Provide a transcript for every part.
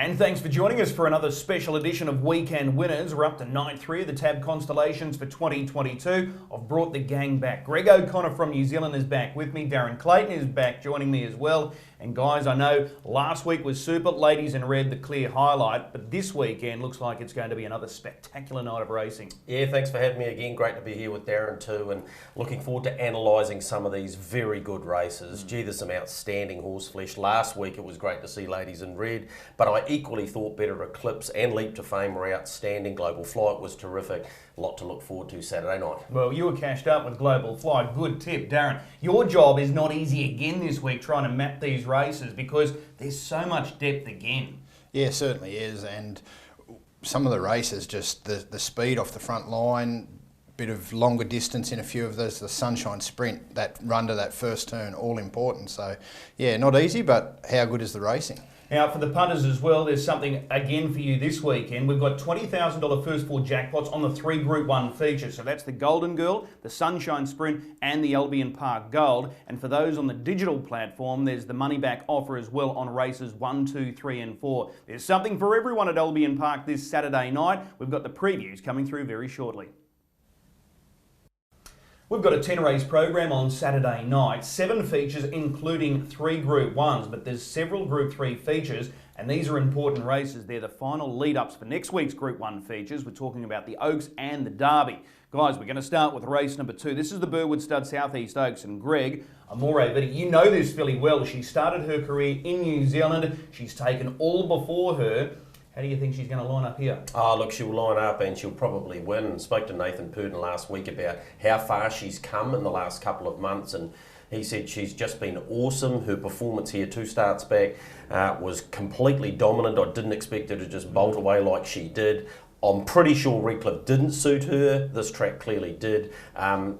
And thanks for joining us for another special edition of Weekend Winners. We're up to night 3 of the TAB Constellations for 2022. I've brought the gang back. Greg O'Connor from New Zealand is back with me. Darren Clayton is back joining me as well. And guys, I know last week was super. Ladies in red, the clear highlight. But this weekend looks like it's going to be another spectacular night of racing. Yeah, thanks for having me again. Great to be here with Darren too. And looking forward to analysing some of these very good races. Gee, there's some outstanding horse flesh. Last week it was great to see Ladies in Red. But I equally thought Better Eclipse and Leap to Fame were outstanding. Global Flight was terrific. A lot to look forward to Saturday night. Well, you were cashed up with Global Flight. Good tip, Darren. Your job is not easy again this week trying to map these races because there's so much depth again. Yeah, certainly is. And some of the races, just the speed off the front line, bit of longer distance in a few of those, the Sunshine Sprint, that run to that first turn, all important. So, yeah, not easy, but how good is the racing? Now, for the punters as well, there's something again for you this weekend. We've got $20,000 first four jackpots on the 3 Group 1 features. So that's the Golden Girl, the Sunshine Sprint and the Albion Park Gold. And for those on the digital platform, there's the money back offer as well on races 1, 2, 3 and 4. There's something for everyone at Albion Park this Saturday night. We've got the previews coming through very shortly. We've got a 10-race program on Saturday night, 7 features including 3 Group 1s, but there's several Group 3 features, and these are important races. They're the final lead-ups for next week's Group 1 features. We're talking about the Oaks and the Derby. Guys, we're going to start with race number 2. This is the Burwood Stud Southeast Oaks, and Greg, Amore Vita, you know this filly well. She started her career in New Zealand. She's taken all before her. How do you think she's going to line up here? Oh, look, she'll line up and she'll probably win. Spoke to Nathan Purdon last week about how far she's come in the last couple of months, and he said she's just been awesome. Her performance here 2 starts back was completely dominant. I didn't expect her to just bolt away like she did. I'm pretty sure Redcliffe didn't suit her. This track clearly did.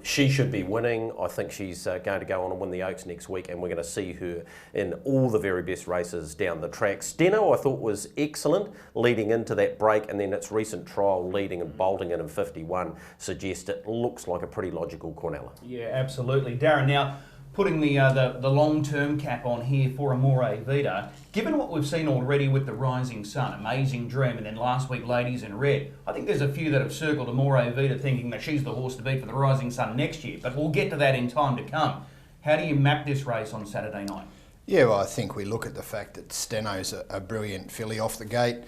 She should be winning. I think she's going to go on and win the Oaks next week, and we're going to see her in all the very best races down the track. Steno, I thought, was excellent leading into that break, and then its recent trial leading and bolting in 51 suggests it looks like a pretty logical Cornella. Yeah, absolutely. Darren, now, putting the long-term cap on here for Amore Vita, given what we've seen already with the Rising Sun, Amazing Dream, and then last week Ladies in Red, I think there's a few that have circled Amore Vita thinking that she's the horse to beat for the Rising Sun next year, but we'll get to that in time to come. How do you map this race on Saturday night? Yeah, well, I think we look at the fact that Steno's a brilliant filly off the gate.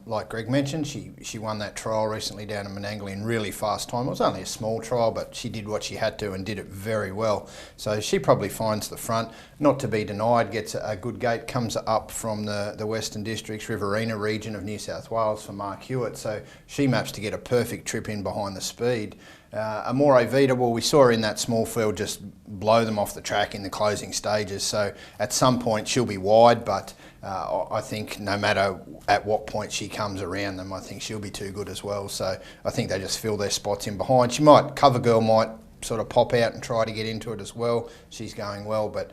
Like Greg mentioned, she won that trial recently down in Menangle in really fast time. It was only a small trial, but she did what she had to and did it very well. So she probably finds the front, not to be denied, gets a good gate, comes up from the Western Districts, Riverina region of New South Wales for Mark Hewitt. So she maps to get a perfect trip in behind the speed. Amore Vita, well, we saw her in that small field just blow them off the track in the closing stages. So at some point she'll be wide, but I think no matter at what point she comes around them, I think she'll be too good as well. So I think they just fill their spots in behind. Cover Girl might sort of pop out and try to get into it as well. She's going well, but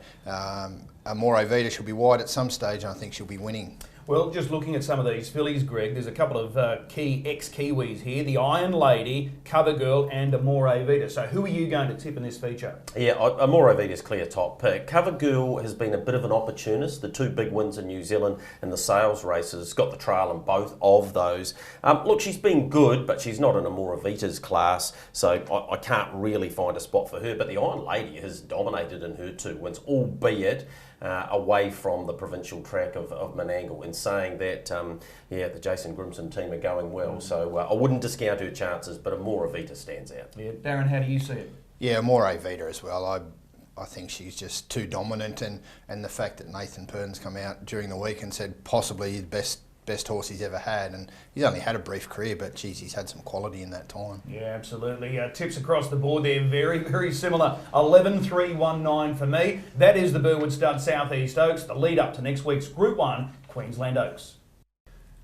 Amore Vita she'll be wide at some stage, and I think she'll be winning. Well, just looking at some of these fillies, Greg, there's a couple of key ex-Kiwis here, the Iron Lady, Cover Girl and Amore Vita. So who are you going to tip in this feature? Yeah, Amore Vita's clear top pick. Cover Girl has been a bit of an opportunist. The 2 big wins in New Zealand in the sales races, got the trail in both of those. Look, she's been good, but she's not in Amore Vita's class, so I can't really find a spot for her. But the Iron Lady has dominated in her 2 wins, albeit away from the provincial track of Menangle, in saying that, the Jason Grimson team are going well. So I wouldn't discount her chances, but Amore Vita stands out. Yeah, Darren, how do you see it? Yeah, Amore Vita as well. I think she's just too dominant, and the fact that Nathan Purdon's come out during the week and said possibly his best horse he's ever had, and he's only had a brief career, but geez, he's had some quality in that time. Yeah, absolutely. Tips across the board there, very, very similar. 11-3-1-9 for me. That is the Burwood Stud Southeast Oaks, the lead up to next week's Group 1 Queensland Oaks.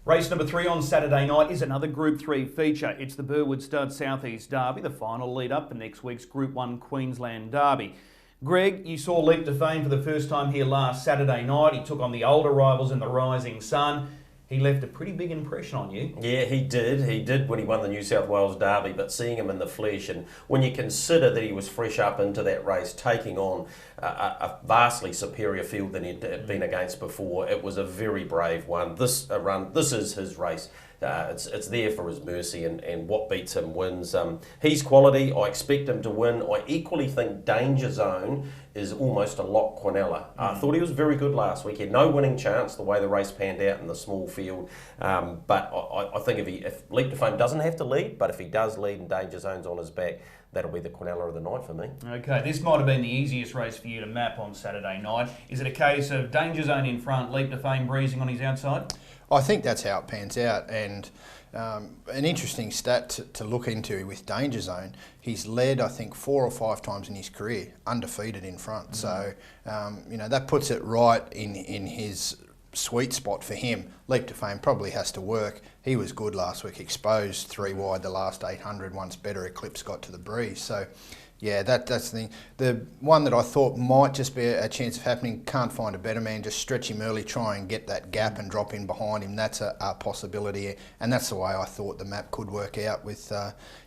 Race number 3 on Saturday night is another Group 3 feature. It's the Burwood Stud Southeast Derby, the final lead up for next week's Group 1 Queensland Derby. Greg, you saw Leap to Fame for the first time here last Saturday night. He took on the older rivals in the Rising Sun. he left a pretty big impression on you. Yeah, he did. He did when he won the New South Wales Derby, but seeing him in the flesh, and when you consider that he was fresh up into that race, taking on a vastly superior field than he'd been against before, it was a very brave one. This is his race. It's there for his mercy, and what beats him wins. He's quality. I expect him to win. I equally think Danger Zone is almost a lock Quinella. I thought he was very good last week. He had no winning chance the way the race panned out in the small field. But I think if Leap to Fame doesn't have to lead, but if he does lead and Danger Zone's on his back, that'll be the Quinella of the night for me. Okay, this might have been the easiest race for you to map on Saturday night. Is it a case of Danger Zone in front, Leap to Fame breezing on his outside? I think that's how it pans out, and an interesting stat to look into with Danger Zone, he's led, I think, 4 or 5 times in his career, undefeated in front. So, that puts it right in his sweet spot for him. Leap to Fame probably has to work. He was good last week, exposed 3 wide the last 800, once better Eclipse got to the breeze. So, yeah, that's the thing. The one that I thought might just be a chance of happening, can't find a better man, just stretch him early, try and get that gap and drop in behind him. That's a possibility, and that's the way I thought the map could work out, with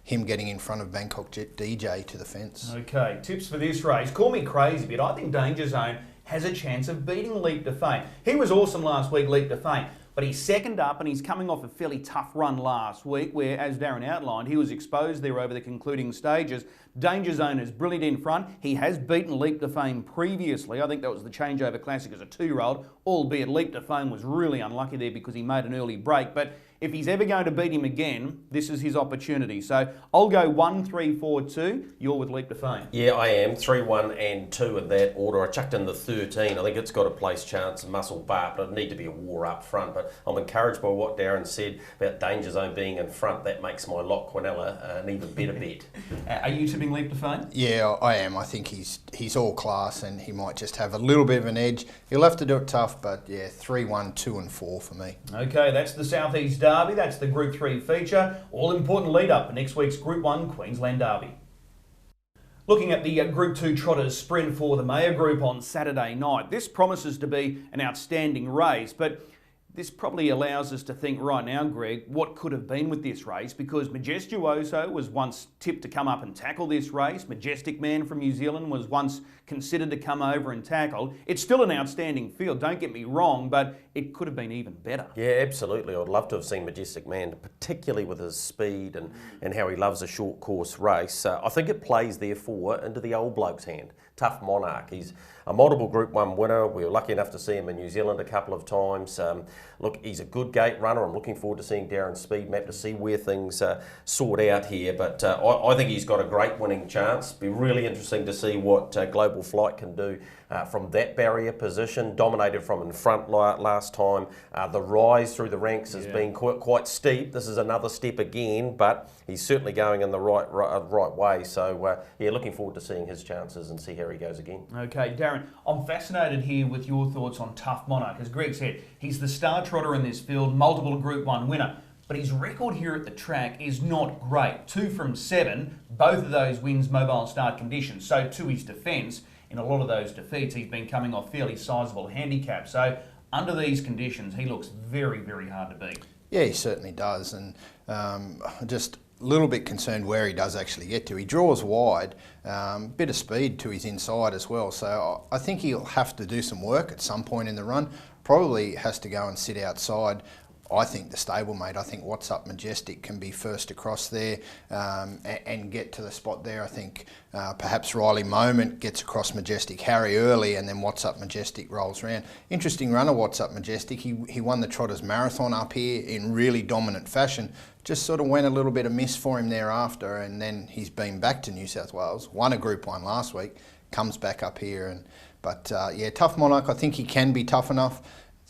him getting in front of Bangkok Jet DJ to the fence. Okay, tips for this race. Call me crazy, but I think Danger Zone has a chance of beating Leap to Fame. He was awesome last week, Leap to Fame, but he's second up and he's coming off a fairly tough run last week where, as Darren outlined, he was exposed there over the concluding stages. Danger Zone is brilliant in front. He has beaten Leap to Fame previously. I think that was the Changeover Classic as a 2-year-old, albeit Leap to Fame was really unlucky there because he made an early break. But if he's ever going to beat him again, this is his opportunity. So I'll go 1, 3, 4, 2. You're with Leap to Fame. Yeah, I am. 3, 1 and 2 in that order. I chucked in the 13. I think it's got a place chance, muscle bar, but it'd need to be a war up front. But I'm encouraged by what Darren said about Danger Zone being in front. That makes my lock Quinella an even better bet. Are you tipping Leap to Fame? Yeah, I am. I think he's all class, and he might just have a little bit of an edge. He'll have to do it tough, but yeah, 3, 1, 2 and 4 for me. Okay, that's the South East Derby. That's the Group 3 feature. All important lead up for next week's Group 1 Queensland Derby. Looking at the Group 2 Trotters sprint for the Mayor Group on Saturday night. This promises to be an outstanding race, but this probably allows us to think right now, Greg, what could have been with this race, because Majestuoso was once tipped to come up and tackle this race. Majestic Man from New Zealand was once considered to come over and tackle. It's still an outstanding field, don't get me wrong, but it could have been even better. Yeah, absolutely. I'd love to have seen Majestic Man, particularly with his speed and how he loves a short course race. I think it plays, therefore, into the old bloke's hand. Tough Monarch. He's a multiple Group 1 winner. We were lucky enough to see him in New Zealand a couple of times. Look, he's a good gate runner. I'm looking forward to seeing Darren's speed map to see where things sort out here. But I think he's got a great winning chance. Be really interesting to see what Global Flight can do from that barrier position. Dominated from in front last time. The rise through the ranks has been quite steep. This is another step again, but he's certainly going in the right way. So yeah, looking forward to seeing his chances and see how he goes again. Okay, Darren, I'm fascinated here with your thoughts on Tough Monarch. As Greg said, he's the star trotter in this field, multiple Group 1 winner. But his record here at the track is not great. 2 from 7, both of those wins mobile start conditions. So to his defence, in a lot of those defeats, he's been coming off fairly sizable handicaps. So under these conditions, he looks very, very hard to beat. Yeah, he certainly does. And just a little bit concerned where he does actually get to. He draws wide, bit of speed to his inside as well. So I think he'll have to do some work at some point in the run. Probably has to go and sit outside. I think the stablemate, I think What's Up Majestic can be first across there and get to the spot there. I think perhaps Riley Moment gets across Majestic Harry early, and then What's Up Majestic rolls around. Interesting runner, What's Up Majestic. He won the Trotters Marathon up here in really dominant fashion. Just sort of went a little bit amiss for him thereafter, and then he's been back to New South Wales. Won a Group 1 last week, comes back up here. But yeah, Tough Monarch, I think he can be tough enough.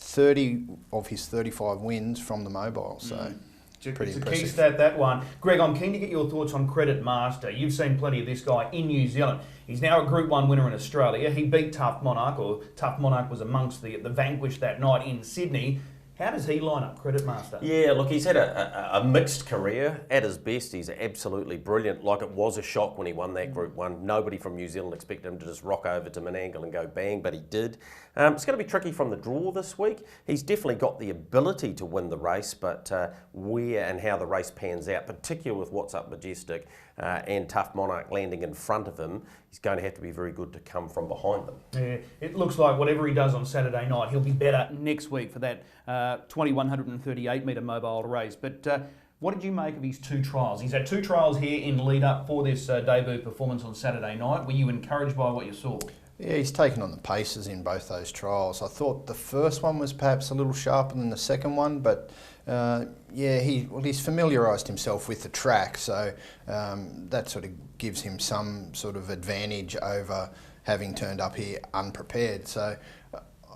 30 of his 35 wins from the mobile, so pretty impressive. It's a key stat, that one. Greg, I'm keen to get your thoughts on Credit Master. You've seen plenty of this guy in New Zealand. He's now a Group 1 winner in Australia. He beat Tough Monarch, or Tough Monarch was amongst the vanquished that night in Sydney. How does he line up, Credit Master? Yeah, look, he's had a mixed career. At his best, he's absolutely brilliant. Like, it was a shock when he won that Group 1. Nobody from New Zealand expected him to just rock over to Menangle and go bang, but he did. It's going to be tricky from the draw this week. He's definitely got the ability to win the race, but where and how the race pans out, particularly with What's Up Majestic and Tough Monarch landing in front of him, he's going to have to be very good to come from behind them. Yeah, it looks like whatever he does on Saturday night, he'll be better next week for that 2138 metre mobile race. But what did you make of his 2 trials? He's had 2 trials here in lead up for this debut performance on Saturday night. Were you encouraged by what you saw? Yeah, he's taken on the paces in both those trials. I thought the first one was perhaps a little sharper than the second one, but yeah, he's familiarised himself with the track, so that sort of gives him some sort of advantage over having turned up here unprepared. So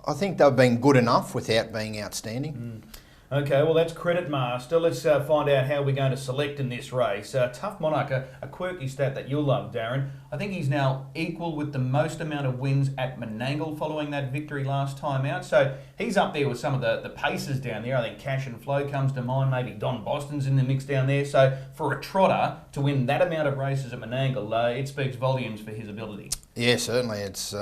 I think they've been good enough without being outstanding. Okay, well that's Credit Master. Let's find out how we're going to select in this race. Tough Monarch, a quirky stat that you'll love, Darren. I think he's now equal with the most amount of wins at Menangle following that victory last time out. So he's up there with some of the paces down there. I think Cash and Flow comes to mind. Maybe Don Boston's in the mix down there. So for a trotter to win that amount of races at Menangle, it speaks volumes for his ability. Yeah, certainly. It's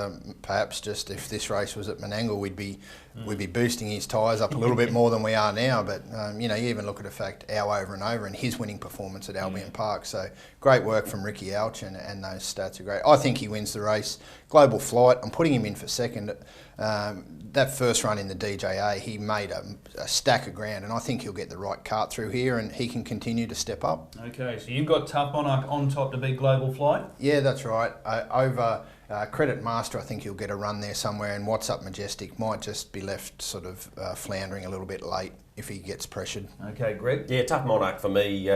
perhaps just if this race was at Menangle, we'd be boosting his tyres up a little bit more than we are now. But you know, you even look at the fact Al over and over and his winning performance at Albion Park. So great work from Ricky Alch, and those stats are great. I think he wins the race. Global Flight, I'm putting him in for second. That first run in the DJA, he made a stack of ground, and I think he'll get the right cart through here, and he can continue to step up. Okay, so you've got Tough Monarch on top to beat Global Flight? Yeah, that's right. Over Credit Master, I think he'll get a run there somewhere, and What's Up Majestic might just be left sort of floundering a little bit late if he gets pressured. Okay, Greg? Yeah, Tough Monarch for me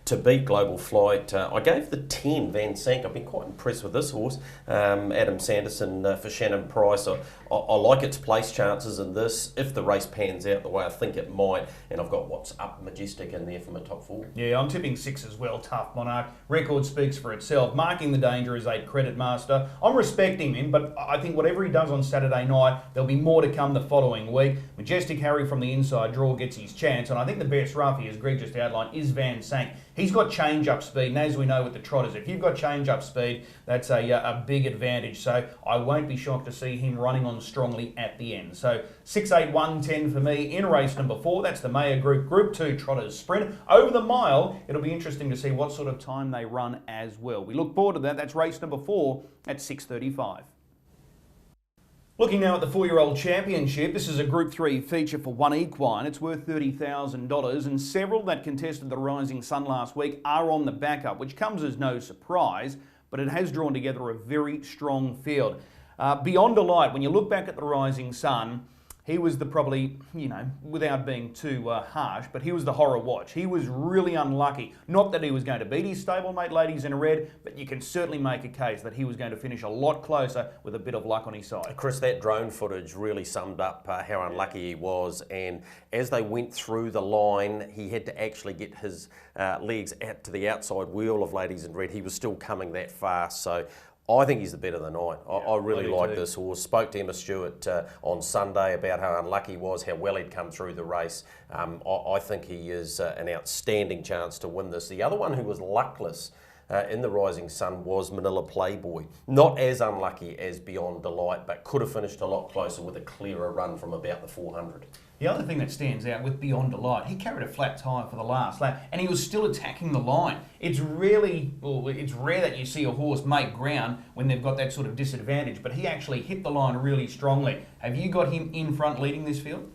to beat Global Flight. I gave the 10 Van Sank. I've been quite impressed with this horse. Adam Sanderson for Shannon Price. I like its place chances in this if the race pans out the way I think it might, and I've got What's Up Majestic in there for my top 4. Yeah, I'm tipping 6 as well, Tough Monarch. Record speaks for itself. Marking the Danger is 8, Credit Master. I'm respecting him, but I think whatever he does on Saturday night, there'll be more to come the following week. Majestic Harry from the inside draw gets his chance, and I think the best roughie, as Greg just outlined, is Van Sank. He's got change-up speed, and as we know with the trotters, if you've got change-up speed, that's a big advantage. So I won't be shocked to see him running on strongly at the end. So 6, 8, 1, 10 for me in race number 4. That's the Mayer Group Group 2 Trotters Sprint. Over the mile, it'll be interesting to see what sort of time they run as well. We look forward to that. That's race number 4 at 6:35. Looking now at the 4-year-old championship, this is a Group 3 feature for one equine. It's worth $30,000, and several that contested the Rising Sun last week are on the backup, which comes as no surprise, but it has drawn together a very strong field. Beyond Delight, when you look back at the Rising Sun, he was the probably, you know, without being too harsh, but he was the horror watch. He was really unlucky. Not that he was going to beat his stablemate Ladies in Red, but you can certainly make a case that he was going to finish a lot closer with a bit of luck on his side. Chris, that drone footage really summed up how unlucky he was, and as they went through the line, he had to actually get his legs out to the outside wheel of Ladies in Red. He was still coming that fast, so I think he's the bet of the night. I really like this horse. Spoke to Emma Stewart on Sunday about how unlucky he was, how well he'd come through the race. I think he is an outstanding chance to win this. The other one who was luckless in the Rising Sun was Manila Playboy. Not as unlucky as Beyond Delight, but could have finished a lot closer with a clearer run from about the 400. The other thing that stands out with Beyond Delight, he carried a flat tyre for the last lap, and he was still attacking the line. It's rare that you see a horse make ground when they've got that sort of disadvantage, but he actually hit the line really strongly. Have you got him in front leading this field?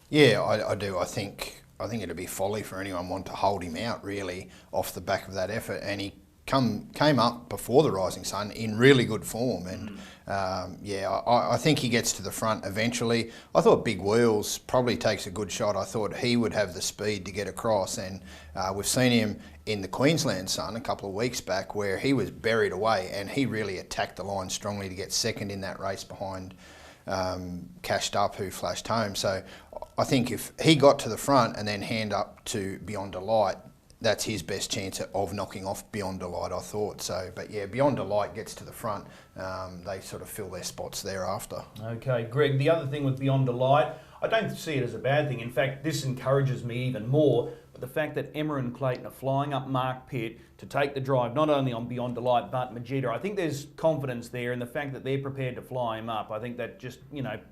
Yeah, I do. I think it'd be folly for anyone wanting to hold him out really off the back of that effort, and he came up before the Rising Sun in really good form, and I think he gets to the front eventually. I thought Big Wheels probably takes a good shot. I thought he would have the speed to get across, and we've seen him in the Queensland Sun a couple of weeks back where he was buried away, and he really attacked the line strongly to get second in that race behind Cashed Up, who flashed home. So I think if he got to the front and then hand up to Beyond Delight, that's his best chance of knocking off Beyond Delight, I thought. So, but yeah, Beyond Delight gets to the front. They sort of fill their spots thereafter. Okay, Greg, the other thing with Beyond Delight, I don't see it as a bad thing. In fact, this encourages me even more. But the fact that Emma and Clayton are flying up Mark Pitt to take the drive, not only on Beyond Delight, but Majida, I think there's confidence there, and the fact that they're prepared to fly him up, I think that just,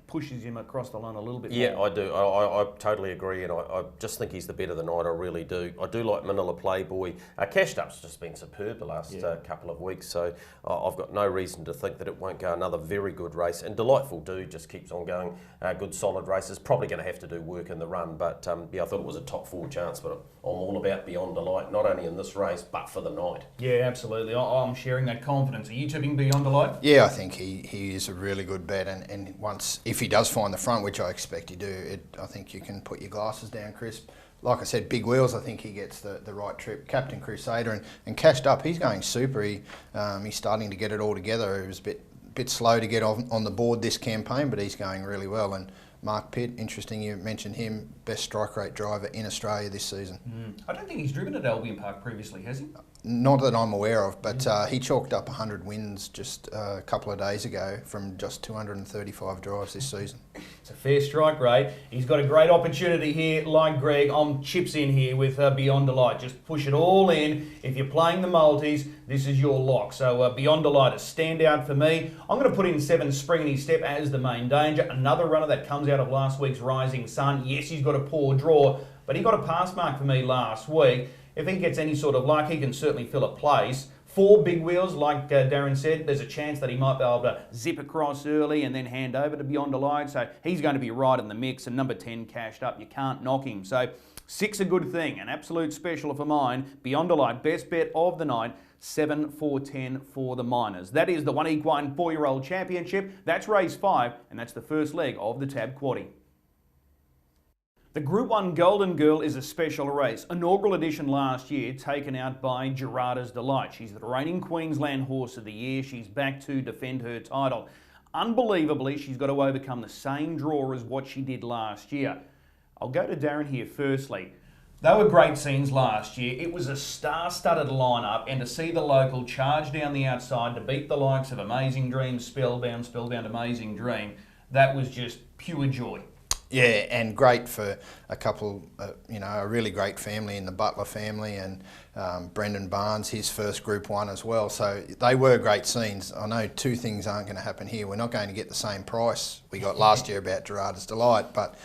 pushes him across the line a little bit more. Yeah, I do. I totally agree, and I just think he's the better of the night. I really do. I do like Manila Playboy. Cashed Up's just been superb the last couple of weeks, so I've got no reason to think that it won't go another very good race. And Delightful Dude just keeps on going. Good solid races. Probably going to have to do work in the run, but I thought it was a top 4 chance, but I'm all about Beyond Delight, not only in this race, but for the night. Yeah, absolutely. I'm sharing that confidence. Are you tipping Beyond Delight? Yeah, I think he is a really good bet, and once, if he does find the front, which I expect he do, I think you can put your glasses down, Chris. Like I said, big wheels, I think he gets the right trip. Captain Crusader and Cashed Up, he's going super. He's starting to get it all together. He was a bit slow to get on the board this campaign, but he's going really well. And Mark Pitt, interesting you mentioned him, best strike rate driver in Australia this season. I don't think he's driven at Albion Park previously, has he? Not that I'm aware of, but he chalked up 100 wins just a couple of days ago from just 235 drives this season. It's a fair strike rate. He's got a great opportunity here, like Greg. I'm chips in here with Beyond Delight. Just push it all in. If you're playing the multis, this is your lock. So Beyond Delight, a standout for me. I'm going to put in 7 Springy Step as the main danger. Another runner that comes out of last week's Rising Sun. Yes, he's got a poor draw, but he got a pass mark for me last week. If he gets any sort of luck, he can certainly fill a place. 4 big wheels, like Darren said, there's a chance that he might be able to zip across early and then hand over to Beyond Delight. So he's going to be right in the mix. And number 10, Cashed Up, you can't knock him. So 6 a good thing, an absolute special for mine. Beyond Delight, best bet of the night. 7 4 10 for the Miners. That is the One Equine 4-year-old championship. That's race 5, and that's the first leg of the TAB Quaddie. The Group 1 Golden Girl is a special race, inaugural edition last year, taken out by Garrards Delight. She's the reigning Queensland Horse of the Year. She's back to defend her title. Unbelievably, she's got to overcome the same draw as what she did last year. I'll go to Darren here firstly. They were great scenes last year. It was a star-studded lineup, and to see the local charge down the outside to beat the likes of Amazing Dream, Spellbound, Amazing Dream, that was just pure joy. Yeah, and great for a couple, a really great family in the Butler family, and Brendan Barnes, his first Group 1 as well. So they were great scenes. I know 2 things aren't going to happen here. We're not going to get the same price we got last year about Garrards Delight, but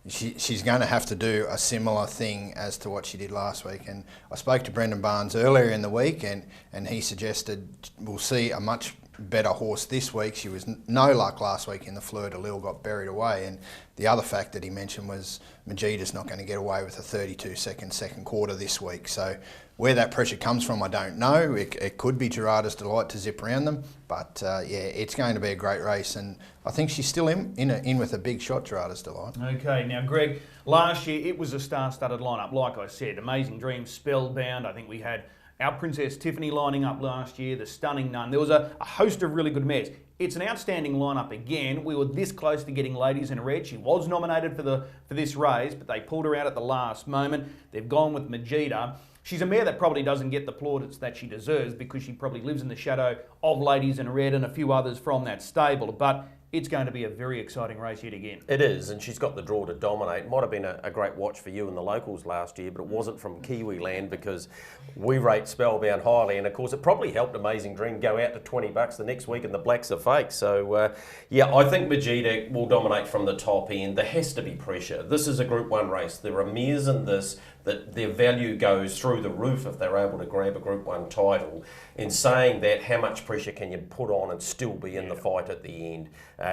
she's going to have to do a similar thing as to what she did last week. And I spoke to Brendan Barnes earlier in the week, and he suggested we'll see a much better horse this week. She was no luck last week in the Fleur de Lille, got buried away. And the other fact that he mentioned was Majida's not going to get away with a 32-second second quarter this week. So where that pressure comes from, I don't know. It could be Garrards Delight to zip around them, but it's going to be a great race, and I think she's still in with a big shot, Garrards Delight. Okay, now Greg, last year it was a star-studded lineup, like I said. Amazing Dream, Spellbound. I think we had our Princess Tiffany lining up last year, the Stunning Nun. There was a host of really good mares. It's an outstanding lineup again. We were this close to getting Ladies in Red. She was nominated for this race, but they pulled her out at the last moment. They've gone with Majida. She's a mare that probably doesn't get the plaudits that she deserves because she probably lives in the shadow of Ladies in Red and a few others from that stable. But it's going to be a very exciting race yet again. It is, and she's got the draw to dominate. It might have been a great watch for you in the locals last year, but it wasn't from Kiwi land because we rate Spellbound highly, and of course it probably helped Amazing Dream go out to $20 the next week, and the blacks are fake. So I think Majida will dominate from the top end. There has to be pressure. This is a Group 1 race. There are mares in this that their value goes through the roof if they're able to grab a Group 1 title. In saying that, how much pressure can you put on and still be in the fight at the end?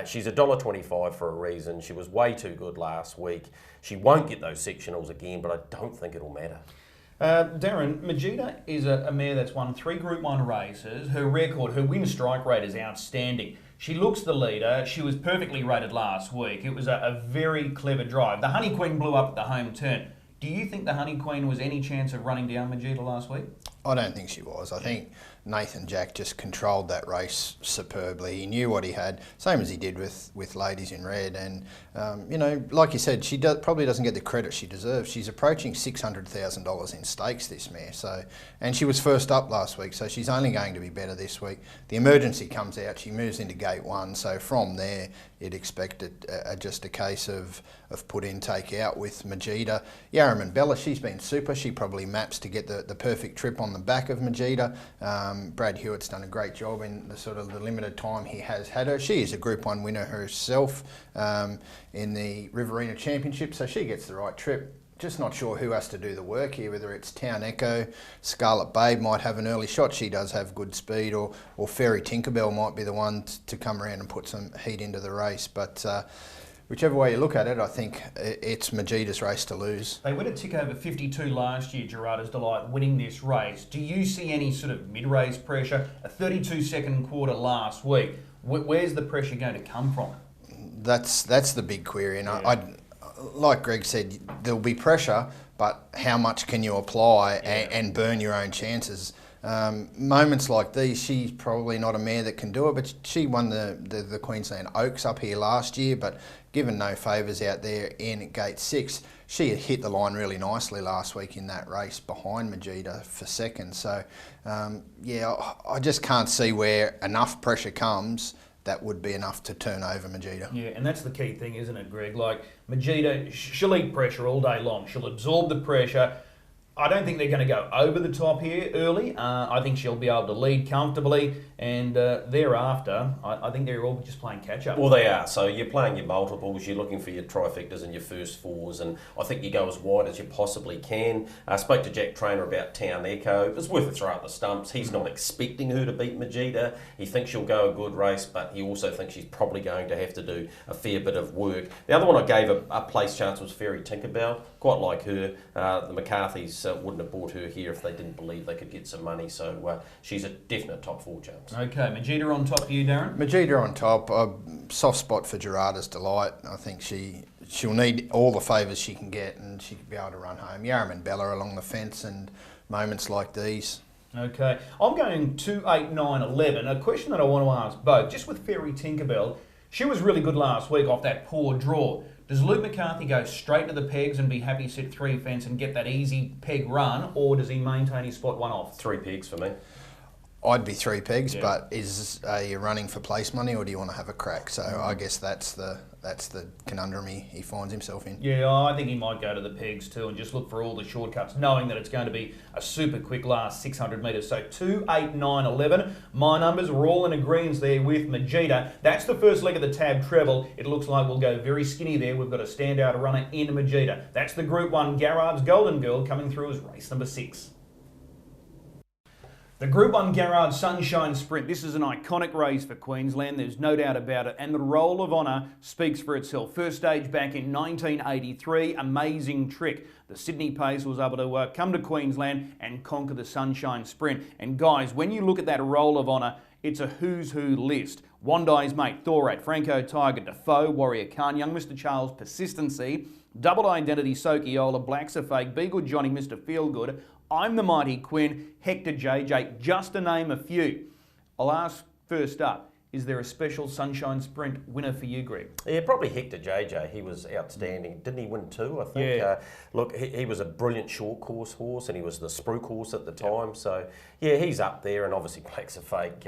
She's $1.25 for a reason. She was way too good last week. She won't get those sectionals again, but I don't think it'll matter. Darren, Majida is a mare that's won 3 Group 1 races. Her record, her win strike rate is outstanding. She looks the leader. She was perfectly rated last week. It was a very clever drive. The Honey Queen blew up at the home turn. Do you think the Honey Queen was any chance of running down Majida last week? I don't think she was. I think Nathan Jack just controlled that race superbly. He knew what he had, same as he did with Ladies in Red. And, you know, like you said, she probably doesn't get the credit she deserves. She's approaching $600,000 in stakes, this mare. So, and she was first up last week, so she's only going to be better this week. The emergency comes out, she moves into gate 1. So from there, you'd expect it just a case of put in, take out with Majida. Yarraman Bella, she's been super. She probably maps to get the perfect trip on the back of Majida. Brad Hewitt's done a great job in the limited time he has had her. She is a Group 1 winner herself in the Riverina Championship, so she gets the right trip. Just not sure who has to do the work here, whether it's Town Echo, Scarlet Babe might have an early shot, she does have good speed, or Fairy Tinkerbell might be the one to come around and put some heat into the race. But whichever way you look at it, I think it's Majida's race to lose. They went a tick over 52 last year, Garrards Delight, winning this race. Do you see any sort of mid-race pressure? A 32-second quarter last week. Where's the pressure going to come from? That's the big query, and yeah. Like Greg said, there'll be pressure, but how much can you apply and burn your own chances? Moments like these, she's probably not a mare that can do it, but she won the Queensland Oaks up here last year, but given no favours out there in gate 6, she had hit the line really nicely last week in that race behind Majida for second. So, yeah, I just can't see where enough pressure comes that would be enough to turn over Majida. Yeah, and that's the key thing, isn't it, Greg? Like, Majida, she'll eat pressure all day long. She'll absorb the pressure. I don't think they're going to go over the top here early. I think she'll be able to lead comfortably, and thereafter, I think they're all just playing catch-up. Well, they are. So you're playing your multiples, you're looking for your trifectas and your first fours, and I think you go as wide as you possibly can. I spoke to Jack Trainer about Town Echo. It's worth a throw at the stumps. He's not expecting her to beat Majida. He thinks she'll go a good race, but he also thinks she's probably going to have to do a fair bit of work. The other one I gave a place chance was Fairy Tinkerbell. Quite like her. The McCarthys wouldn't have bought her here if they didn't believe they could get some money, so she's a definite top 4 chance. Okay, Majida on top for you, Darren? Majida on top. Soft spot for Garrards Delight. I think she'll need all the favours she can get, and she could be able to run home. Yarraman Bella along the fence, and moments like these. Okay, I'm going 2, 8, 9, 11. A question that I want to ask both, just with Fairy Tinkerbell, she was really good last week off that poor draw. Does Luke McCarthy go straight to the pegs and be happy to sit 3 fence and get that easy peg run, or does he maintain his spot 1 off? 3 pegs for me. I'd be 3 pegs, but are you running for place money, or do you want to have a crack? So I guess that's the conundrum he finds himself in. Yeah, I think he might go to the pegs too and just look for all the shortcuts, knowing that it's going to be a super quick last 600 metres. So 2, 8, 9, 11. My numbers were all in agreement there with Majida. That's the first leg of the TAB treble. It looks like we'll go very skinny there. We've got a standout runner in Majida. That's the Group 1 Garrards Golden Girl coming through as race number 6. The Group 1 Garrards Sunshine Sprint. This is an iconic race for Queensland, there's no doubt about it, and the Roll of Honour speaks for itself. First stage back in 1983, amazing trick. The Sydney Pace was able to come to Queensland and conquer the Sunshine Sprint. And guys, when you look at that Roll of Honour, it's a who's who list. Wandai's Mate, Thorat, Franco Tiger, Defoe, Warrior Khan, Young Mr Charles, Persistency, Double Identity, Sokiola, Black's a Fake, Be Good Johnny, Mr Feelgood, I'm the Mighty Quinn, Hector JJ, just to name a few. I'll ask first up, is there a special Sunshine Sprint winner for you, Greg? Yeah, probably Hector JJ. He was outstanding. Didn't he win 2, I think? Yeah. Look, he was a brilliant short course horse, and he was the spruik horse at the time. Yep. So, yeah, he's up there, and obviously Black's a Fake.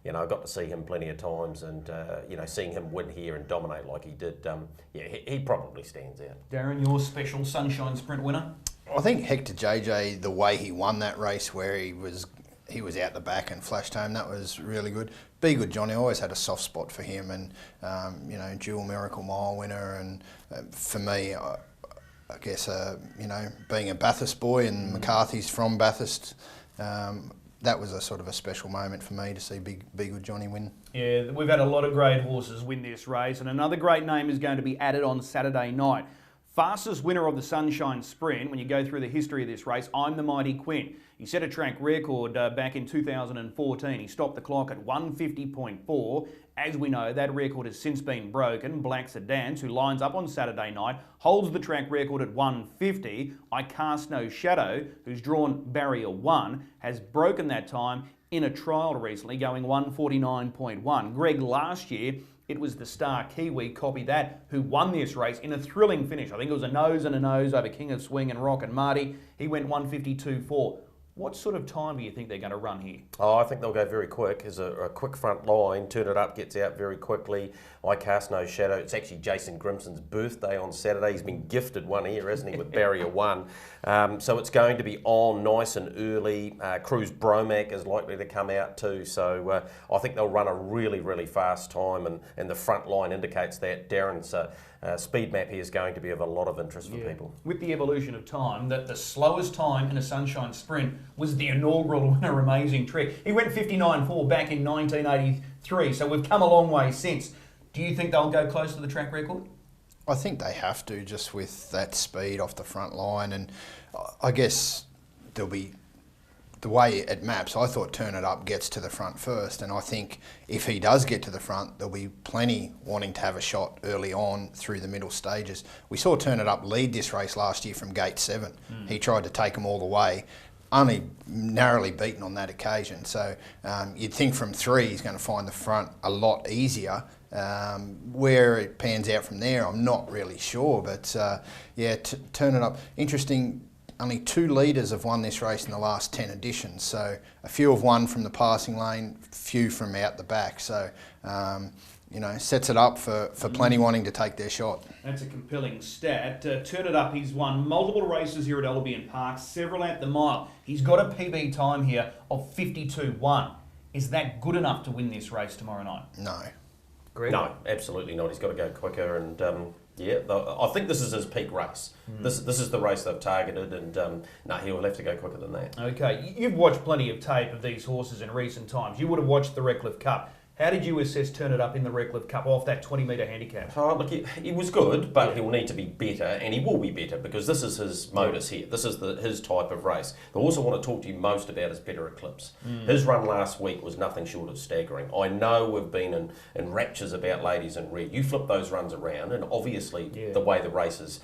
You know, I got to see him plenty of times, and, you know, seeing him win here and dominate like he did, yeah, he probably stands out. Darren, your special Sunshine Sprint winner? I think Hector JJ, the way he won that race, where he was out the back and flashed home, that was really good. Be Good Johnny, always had a soft spot for him, and you know, dual Miracle Mile winner, and for me, I guess you know, being a Bathurst boy and McCarthy's from Bathurst, that was a sort of a special moment for me to see Be Good Johnny win. Yeah, we've had a lot of great horses win this race, and another great name is going to be added on Saturday night. Fastest winner of the Sunshine Sprint, when you go through the history of this race, I'm the Mighty Quinn. He set a track record back in 2014. He stopped the clock at 150.4. As we know, that record has since been broken. Black Sedans, who lines up on Saturday night, holds the track record at 150. I Cast No Shadow, who's drawn barrier 1, has broken that time in a trial recently, going 149.1. Greg, last year, it was the star Kiwi, copy that, who won this race in a thrilling finish. I think it was a nose and a nose over King of Swing and Rock and Marty. He went 152.4. What sort of time do you think they're going to run here? Oh, I think they'll go very quick. There's a quick front line. Turn It Up gets out very quickly. I Cast No Shadow. It's actually Jason Grimson's birthday on Saturday. He's been gifted one here, hasn't he, with Barrier 1. So it's going to be on nice and early. Cruise Bromac is likely to come out too. So I think they'll run a really, really fast time. And the front line indicates that. Darren's speed map here is going to be of a lot of interest for people. With the evolution of time, that the slowest time in a Sunshine Sprint was the inaugural winner, Amazing Trick. He went 59.4 back in 1983, so we've come a long way since. Do you think they'll go close to the track record? I think they have to, just with that speed off the front line, and I guess there'll be the way it maps. I thought Turn It Up gets to the front first, and I think if he does get to the front, there'll be plenty wanting to have a shot early on through the middle stages. We saw Turn It Up lead this race last year from gate 7. He tried to take them all the way, only narrowly beaten on that occasion. So you'd think from 3 he's going to find the front a lot easier. Where it pans out from there, I'm not really sure. But yeah, Turn It Up. Interesting. Only 2 leaders have won this race in the last 10 editions. So a few have won from the passing lane, few from out the back. So you know, sets it up for plenty wanting to take their shot. That's a compelling stat. Turn It Up, he's won multiple races here at Albion Park, several at the mile. He's got a PB time here of 52.1. Is that good enough to win this race tomorrow night? No. Greg? No, absolutely not. He's got to go quicker, and yeah, I think this is his peak race. This is the race they've targeted, and no, he'll have to go quicker than that. Okay, you've watched plenty of tape of these horses in recent times. You would have watched the Redcliffe Cup. How did you assess Turn It Up in the Redcliffe Cup off that 20-metre handicap? Oh, look, he was good, but he'll need to be better, and he will be better, because this is his modus here. This is his type of race. The horse I want to talk to you most about is Better Eclipse. His run last week was nothing short of staggering. I know we've been in raptures about Ladies in Red. You flip those runs around, and obviously the way the races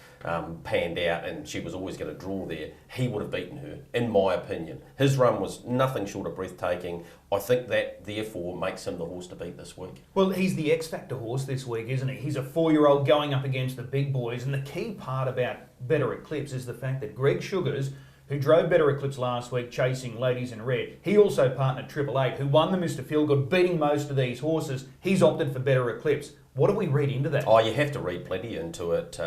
panned out, and she was always going to draw there, he would have beaten her, in my opinion. His run was nothing short of breathtaking. I think that, therefore, makes him the horse to beat this week. Well, he's the X-Factor horse this week, isn't he? He's a 4-year-old going up against the big boys, and the key part about Better Eclipse is the fact that Greg Sugars, who drove Better Eclipse last week chasing Ladies in Red, he also partnered 888, who won the Mr. Feelgood, beating most of these horses. He's opted for Better Eclipse. What do we read into that? Oh, you have to read plenty into it.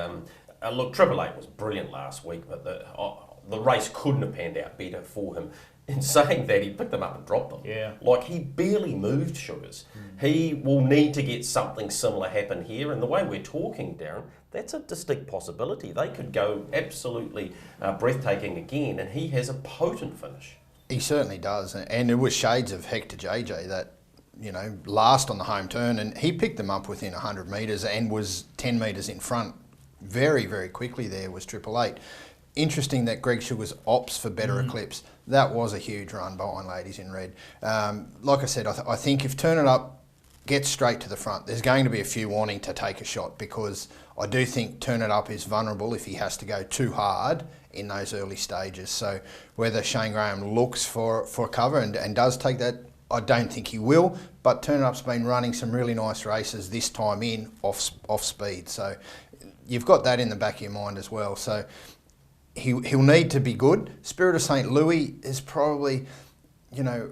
Look, 888 was brilliant last week, but the race couldn't have panned out better for him. In saying that, he picked them up and dropped them. Yeah. Like, he barely moved Sugars. He will need to get something similar happen here, and the way we're talking, Darren, that's a distinct possibility. They could go absolutely breathtaking again, and he has a potent finish. He certainly does, and it was shades of Hector JJ that, you know, last on the home turn, and he picked them up within 100 metres and was 10 metres in front very, very quickly. There was 888. Interesting that Greg Sugars opts for Better Eclipse. That was a huge run behind Ladies in Red. Like I said, I think if Turn It Up gets straight to the front, there's going to be a few wanting to take a shot, because I do think Turn It Up is vulnerable if he has to go too hard in those early stages. So whether Shane Graham looks for cover and does take that, I don't think he will, but Turn It Up's been running some really nice races this time in off speed. So you've got that in the back of your mind as well. So he'll need to be good. Spirit of St. Louis is probably, you know,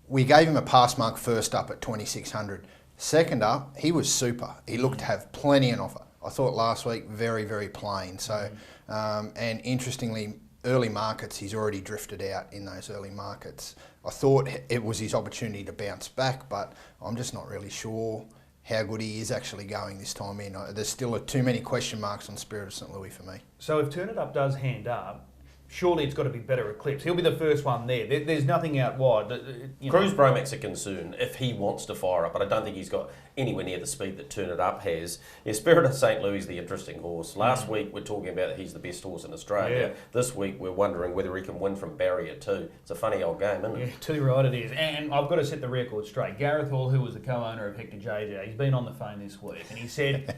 we gave him a pass mark first up at 2,600. Second up, he was super. He looked to have plenty on offer. I thought last week very, very plain. So, and interestingly, early markets, he's already drifted out in those early markets. I thought it was his opportunity to bounce back, but I'm just not really sure how good he is actually going this time in. There's still too many question marks on Spirit of St. Louis for me. So if Turn It Up does hand up, surely it's got to be Better Eclipse. He'll be the first one there. There's nothing out wide. Cruz Bromac's a concern if he wants to fire up, but I don't think he's got anywhere near the speed that Turn It Up has. Yeah, Spirit of St. Louis is the interesting horse. Last week we're talking about he's the best horse in Australia. Yeah. This week we're wondering whether he can win from barrier 2. It's a funny old game, isn't it? Yeah, too right it is. And I've got to set the record straight. Gareth Hall, who was the co-owner of Hector JJ, he's been on the phone this week, and he said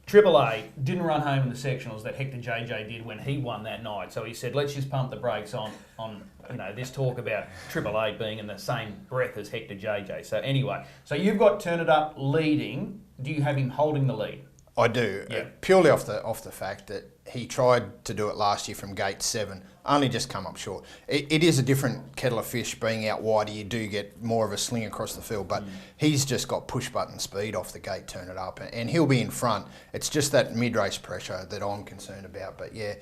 Triple A didn't run home in the sectionals that Hector JJ did when he won that night. So he said, let's just pump the brakes on this talk about Triple A being in the same breath as Hector JJ. So anyway, so you've got Turn It Up leading. Do you have him holding the lead? I do, purely off the fact that he tried to do it last year from gate 7, only just come up short. It is a different kettle of fish being out wider. You do get more of a sling across the field, but he's just got push button speed off the gate, Turn It Up, and he'll be in front. It's just that mid-race pressure that I'm concerned about. But yeah,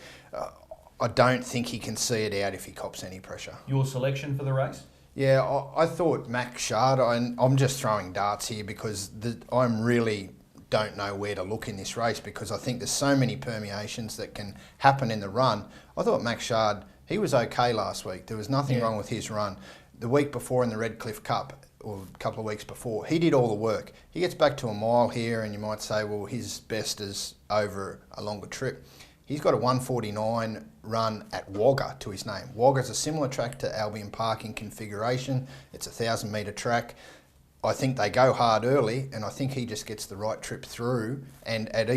I don't think he can see it out if he cops any pressure. Your selection for the race? Yeah, I thought Max Shard, I'm just throwing darts here because I'm really don't know where to look in this race because I think there's so many permeations that can happen in the run. I thought Max Shard, he was okay last week. There was nothing wrong with his run. The week before in the Redcliffe Cup, or a couple of weeks before, he did all the work. He gets back to a mile here and you might say, well, his best is over a longer trip. He's got a 149 run at Wagga to his name. Wagga's a similar track to Albion Park in configuration. It's a 1,000-metre track. I think they go hard early, and I think he just gets the right trip through. And at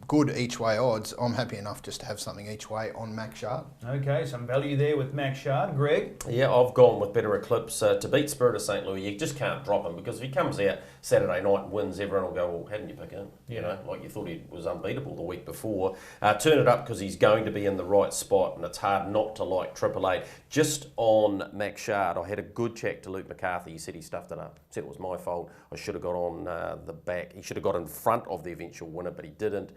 good each way odds, I'm happy enough just to have something each way on Max Shard. Okay, some value there with Max Shard. Greg? Yeah, I've gone with Better Eclipse. To beat Spirit of St. Louis, you just can't drop him because if he comes out Saturday night and wins, everyone will go, well, how didn't you pick him? You know, like you thought he was unbeatable the week before. Turn It Up because he's going to be in the right spot and it's hard not to like Triple Eight. Just on Max Shard, I had a good chat to Luke McCarthy. He said he stuffed it up. He said it was my fault. I should have got on the back. He should have got in front of the eventual winner, but he didn't.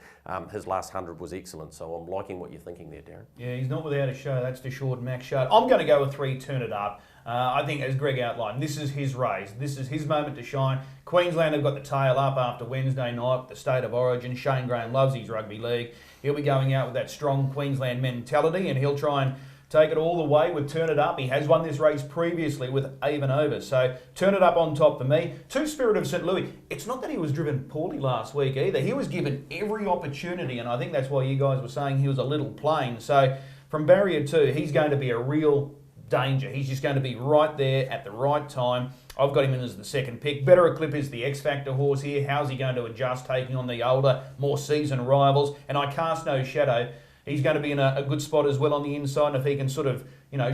His last 100 was excellent, so I'm liking what you're thinking there, Darren. Yeah, he's not without a show, that's for sure, Max Shard. I'm going to go with 3, Turn It Up. I think, as Greg outlined, this is his race. This is his moment to shine. Queensland have got the tail up after Wednesday night, the State of Origin. Shane Graham loves his rugby league. He'll be going out with that strong Queensland mentality, and he'll try and take it all the way with Turn It Up. He has won this race previously with Avon Over. So Turn It Up on top for me. 2, Spirit of St. Louis. It's not that he was driven poorly last week either. He was given every opportunity, and I think that's why you guys were saying he was a little plain. So from barrier 2, he's going to be a real danger. He's just going to be right there at the right time. I've got him in as the second pick. Better Eclipse is the X-Factor horse here. How's he going to adjust, taking on the older, more seasoned rivals? And I cast no shadow. He's going to be in a good spot as well on the inside. And if he can sort of,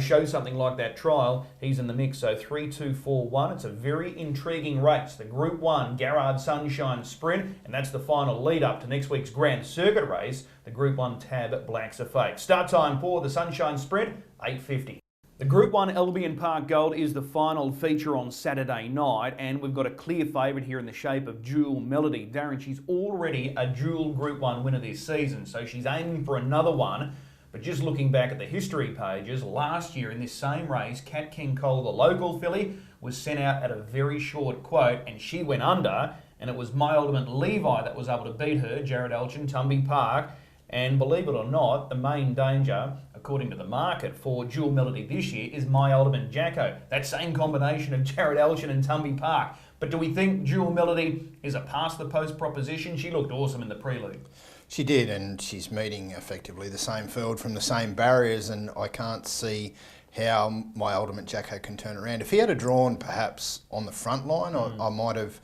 show something like that trial, he's in the mix. So 3, 2, 4, 1. It's a very intriguing race. The Group 1 Garrards Sunshine Sprint. And that's the final lead up to next week's Grand Circuit race, the Group 1 TAB Blacks of Fate. Start time for the Sunshine Sprint, 8:50. The Group 1 Albion Park Gold is the final feature on Saturday night, and we've got a clear favourite here in the shape of Jewel Melody. Darren, she's already a dual Group 1 winner this season, so she's aiming for another one. But just looking back at the history pages, last year in this same race, Cat King Cole, the local filly, was sent out at a very short quote, and she went under, and it was My Ultimate Levi that was able to beat her, Jared Elchin, Tumby Park. And believe it or not, the main danger, according to the market, for Jewel Melody this year is My Ultimate Jacko. That same combination of Jared Elchin and Tumby Park. But do we think Jewel Melody is a past-the-post proposition? She looked awesome in the prelude. She did, and she's meeting effectively the same field from the same barriers, and I can't see how My Ultimate Jacko can turn around. If he had a drawn perhaps on the front line, I might have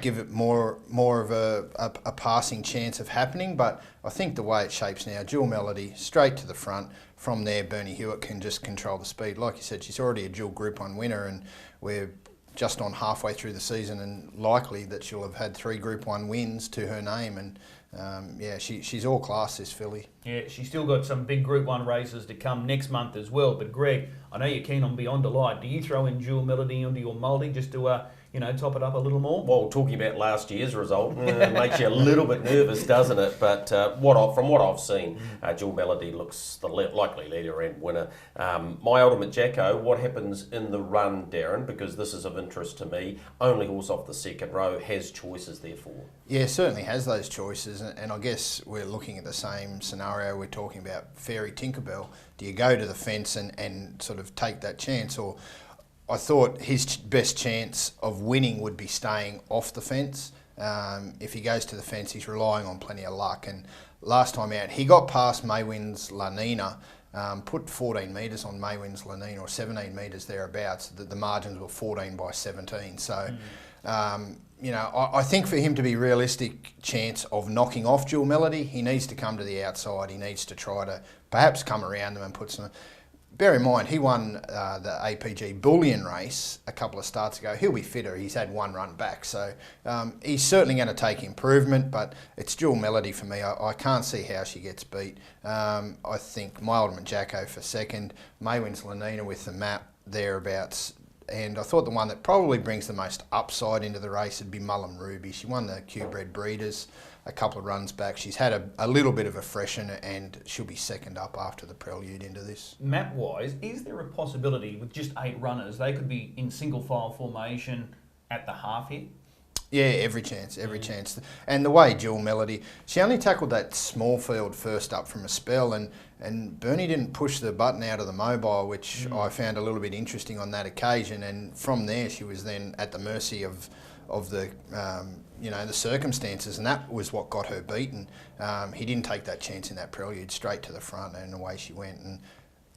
give it more of a passing chance of happening, but I think the way it shapes now, Jewel Melody straight to the front. From there, Bernie Hewitt can just control the speed. Like you said, she's already a dual Group 1 winner, and we're just on halfway through the season, and likely that she'll have had 3 Group 1 wins to her name. And she's all class, this filly. Yeah, she's still got some big Group 1 races to come next month as well. But Greg, I know you're keen on Beyond Delight. Do you throw in Jewel Melody into your multi just to top it up a little more? Well, talking about last year's result makes you a little bit nervous, doesn't it? But from what I've seen, Jewel Melody looks the likely leader and winner. My Ultimate Jacko, what happens in the run, Darren? Because this is of interest to me. Only horse off the second row has choices, therefore. Yeah, certainly has those choices, and I guess we're looking at the same scenario. We're talking about Fairy Tinkerbell. Do you go to the fence and sort of take that chance, or I thought his best chance of winning would be staying off the fence. If he goes to the fence, he's relying on plenty of luck. And last time out, he got past Maywin's La Nina, put 14 metres on Maywin's La Nina, or 17 metres thereabouts. The margins were 14 by 17. So, I think for him to be realistic chance of knocking off Jewel Melody, he needs to come to the outside. He needs to try to perhaps come around them and put some... Bear in mind, he won the APG Bullion race a couple of starts ago. He'll be fitter. He's had one run back. So he's certainly going to take improvement, but it's Jewel Melody for me. I can't see how she gets beat. I think My Ultimate Jacko for second, Maywin's La Nina with the map thereabouts. And I thought the one that probably brings the most upside into the race would be Mullum Ruby. She won the Q-Bred Breeders a couple of runs back. She's had a little bit of a freshen, and she'll be second up after the prelude into this. Map-wise, is there a possibility with just 8 runners, they could be in single file formation at the half here? Yeah, every chance. And the way Jewel Melody, she only tackled that small field first up from a spell, and Bernie didn't push the button out of the mobile, which I found a little bit interesting on that occasion. And from there, she was then at the mercy of the the circumstances, and that was what got her beaten. He didn't take that chance in that prelude, straight to the front, and away she went. And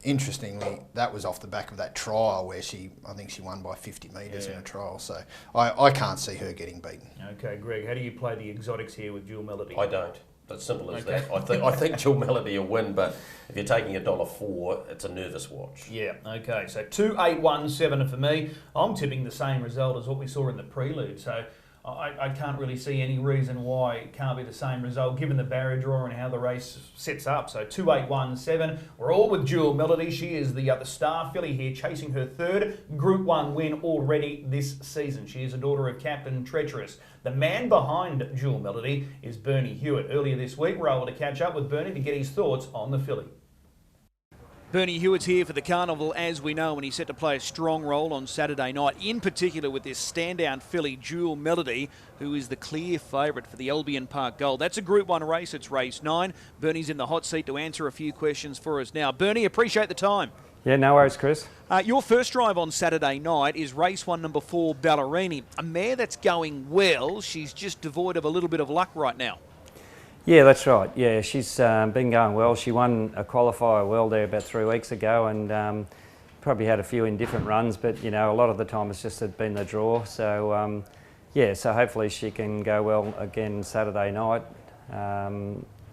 interestingly, that was off the back of that trial where I think she won by 50 metres in a trial. So I can't see her getting beaten. Okay, Greg, how do you play the exotics here with Jewel Melody? I don't. It's simple as that. I think Jewel Melody will win, but if you're taking $1.04, it's a nervous watch. Yeah, okay. So 2-8-1-7 for me. I'm tipping the same result as what we saw in the prelude. So I can't really see any reason why it can't be the same result given the barrier draw and how the race sets up. So 2-8-1-7. We're all with Jewel Melody. She is the star filly here, chasing her third Group 1 win already this season. She is a daughter of Captain Treacherous. The man behind Jewel Melody is Bernie Hewitt. Earlier this week, we were able to catch up with Bernie to get his thoughts on the filly. Bernie Hewitt's here for the Carnival, as we know, and he's set to play a strong role on Saturday night, in particular with this standout filly, Jewel Melody, who is the clear favourite for the Albion Park Gold. That's a Group 1 race. It's race 9. Bernie's in the hot seat to answer a few questions for us now. Bernie, appreciate the time. Yeah, no worries, Chris. Your first drive on Saturday night is race 1, number 4, Ballerini. A mare that's going well. She's just devoid of a little bit of luck right now. Yeah, that's right. Yeah, she's been going well. She won a qualifier well there about 3 weeks ago, and probably had a few indifferent runs, but a lot of the time it's just been the draw. So so hopefully she can go well again Saturday night.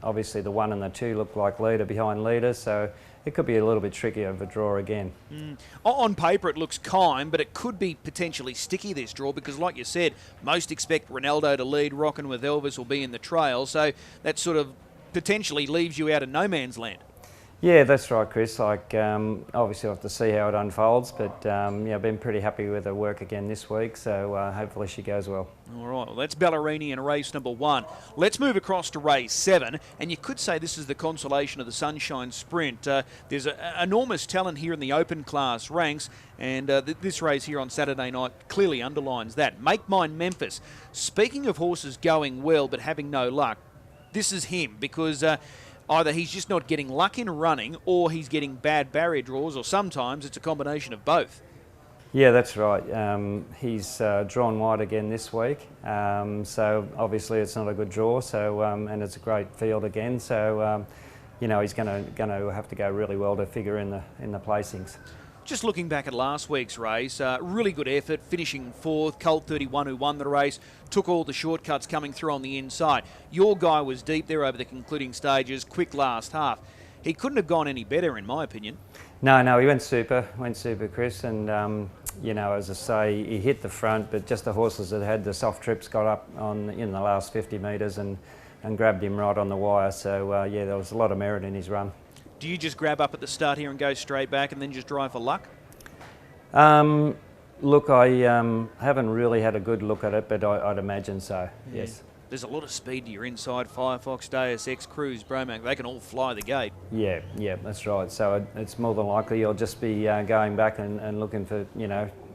Obviously the 1 and the 2 look like leader behind leader, so it could be a little bit tricky of a draw again. On paper it looks kind, but it could be potentially sticky, this draw, because like you said, most expect Ronaldo to lead, Rockin' with Elvis will be in the trail, so that sort of potentially leaves you out of no man's land. Yeah, that's right, Chris. Obviously we'll have to see how it unfolds, but I've been pretty happy with her work again this week, so hopefully she goes well. All right, well, that's Ballerini in race number 1. Let's move across to race 7, and you could say this is the consolation of the Sunshine Sprint. There's enormous talent here in the open class ranks, and this race here on Saturday night clearly underlines that. Make Mine Memphis. Speaking of horses going well but having no luck, this is him, because either he's just not getting luck in running, or he's getting bad barrier draws, or sometimes it's a combination of both. Yeah, that's right. He's drawn wide again this week, so obviously it's not a good draw. So and it's a great field again. So he's going to have to go really well to figure in the placings. Just looking back at last week's race, really good effort, finishing 4th. Colt 31, who won the race, took all the shortcuts coming through on the inside. Your guy was deep there over the concluding stages, quick last half. He couldn't have gone any better, in my opinion. No, he went super, Chris, and as I say, he hit the front, but just the horses that had the soft trips got up in the last 50 metres and grabbed him right on the wire. So there was a lot of merit in his run. Do you just grab up at the start here and go straight back and then just drive for luck? Look, I haven't really had a good look at it, but I'd imagine so, yes. There's a lot of speed to your inside. Firefox, Deus Ex, Cruise, Bromac, they can all fly the gate. Yeah, that's right. So it's more than likely you'll just be going back and looking for,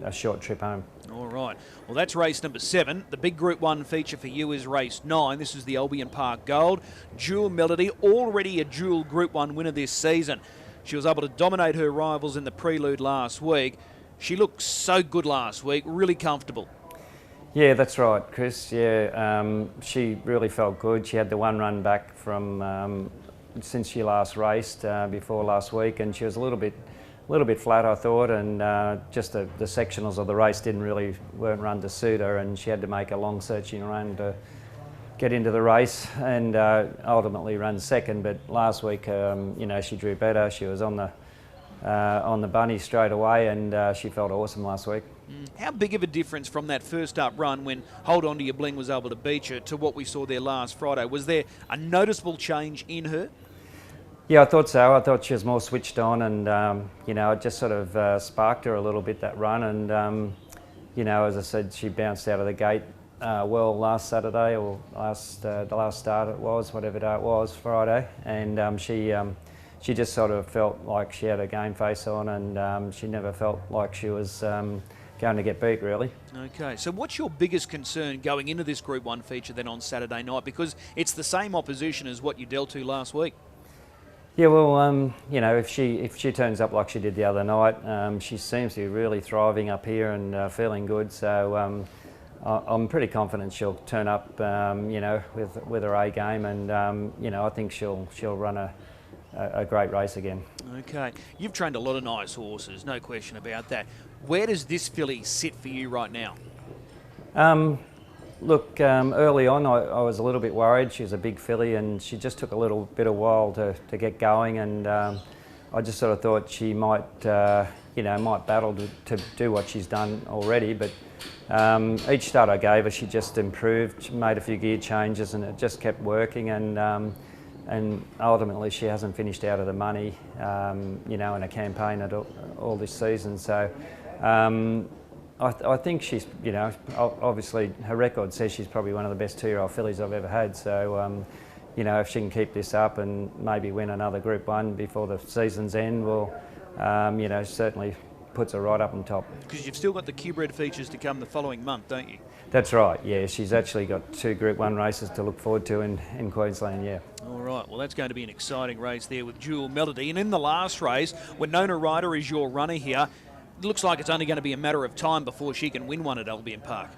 a short trip home. All right. Well, that's race number 7. The big Group 1 feature for you is race 9. This is the Albion Park Gold. Jewel Melody, already a dual Group 1 winner this season. She was able to dominate her rivals in the prelude last week. She looked so good last week, really comfortable. Yeah, that's right, Chris. Yeah, she really felt good. She had the one run back from since she last raced before last week, and she was a little bit flat, I thought, and just the sectionals of the race weren't run to suit her, and she had to make a long searching run to get into the race, and ultimately run second. But last week, she drew better. She was on the bunny straight away, and she felt awesome last week. How big of a difference from that first up run when Hold On To Your Bling was able to beat you to what we saw there last Friday? Was there a noticeable change in her? Yeah, I thought so. I thought she was more switched on, and it just sort of sparked her a little bit, that run. And as I said, she bounced out of the gate well last Saturday, or the last start it was, whatever day it was, Friday. And she just sort of felt like she had a game face on, and she never felt like she was going to get beat, really. Okay, so what's your biggest concern going into this Group 1 feature then on Saturday night? Because it's the same opposition as what you dealt to last week. Yeah, well, if she turns up like she did the other night, she seems to be really thriving up here and feeling good. So I'm pretty confident she'll turn up, with her A game, and I think she'll run a great race again. Okay, you've trained a lot of nice horses, no question about that. Where does this filly sit for you right now? Look, early on I was a little bit worried. She's a big filly, and she just took a little bit of while to get going, and I just sort of thought she might battle to do what she's done already. But each start I gave her, she just improved. She made a few gear changes, and it just kept working, and ultimately she hasn't finished out of the money, in a campaign at all this season. So I think she's, obviously her record says she's probably one of the best 2-year-old fillies I've ever had. So, if she can keep this up and maybe win another Group 1 before the season's end, well, certainly puts her right up on top. Because you've still got the Q-bred features to come the following month, don't you? That's right, yeah. She's actually got 2 Group 1 races to look forward to in Queensland, yeah. All right, well, that's going to be an exciting race there with Jewel Melody. And in the last race, when Nona Ryder is your runner here, it looks like it's only going to be a matter of time before she can win one at Albion Park.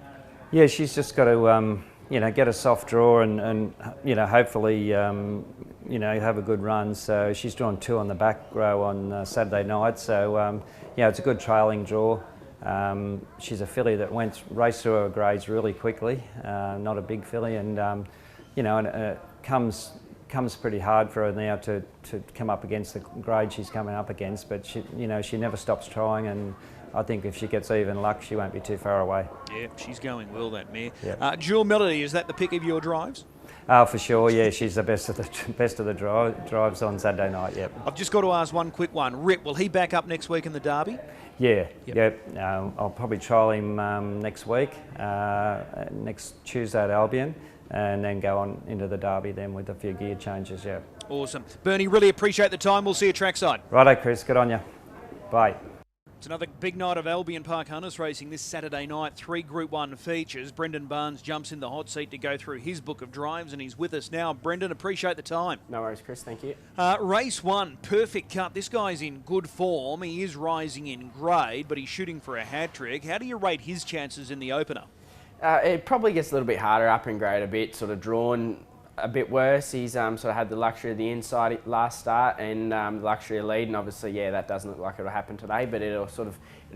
Yeah, she's just got to, get a soft draw and hopefully, have a good run. So she's drawn 2 on the back row on Saturday night. So, it's a good trailing draw. She's a filly that raced through her grades really quickly, not a big filly, and it comes pretty hard for her now to come up against the grade she's coming up against. But she never stops trying, and I think if she gets even luck, she won't be too far away. Yeah, she's going well, that mare. Yep. Jewel Melody, is that the pick of your drives? For sure, yeah. She's the best of the drives on Saturday night. Yep. I've just got to ask one quick one. Rip, will he back up next week in the Derby? Yeah. Yep. I'll probably trial him next week, next Tuesday at Albion, and then go on into the Derby then with a few gear changes. Yeah. Awesome, Bernie. Really appreciate the time. We'll see you trackside. Righto, Chris. Good on you. Bye. It's another big night of Albion Park Hunters racing this Saturday night. 3 Group 1 features. Brendan Barnes jumps in the hot seat to go through his book of drives, and he's with us now. Brendan, appreciate the time. No worries, Chris. Thank you. Race 1, Perfect Cut. This guy's in good form. He is rising in grade, but he's shooting for a hat-trick. How do you rate his chances in the opener? It probably gets a little bit harder up in grade a bit, sort of drawn a bit worse. He's sort of had the luxury of the inside last start and the luxury of lead, and obviously, yeah, that doesn't look like it'll happen today, but it'll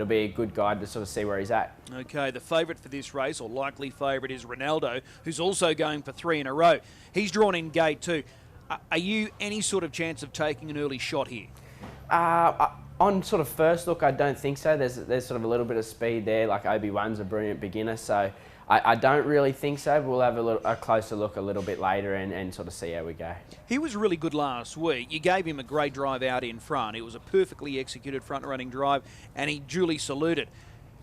be a good guide to sort of see where he's at. Okay, the favourite for this race, or likely favourite, is Ronaldo, who's also going for 3 in a row. He's drawn in gate 2. Are you any sort of chance of taking an early shot here? On sort of first look, I don't think so. There's sort of a little bit of speed there. Like Obi-Wan's a brilliant beginner, so I don't really think so. But we'll have a closer look a little bit later and sort of see how we go. He was really good last week. You gave him a great drive out in front. It was a perfectly executed front-running drive, and he duly saluted.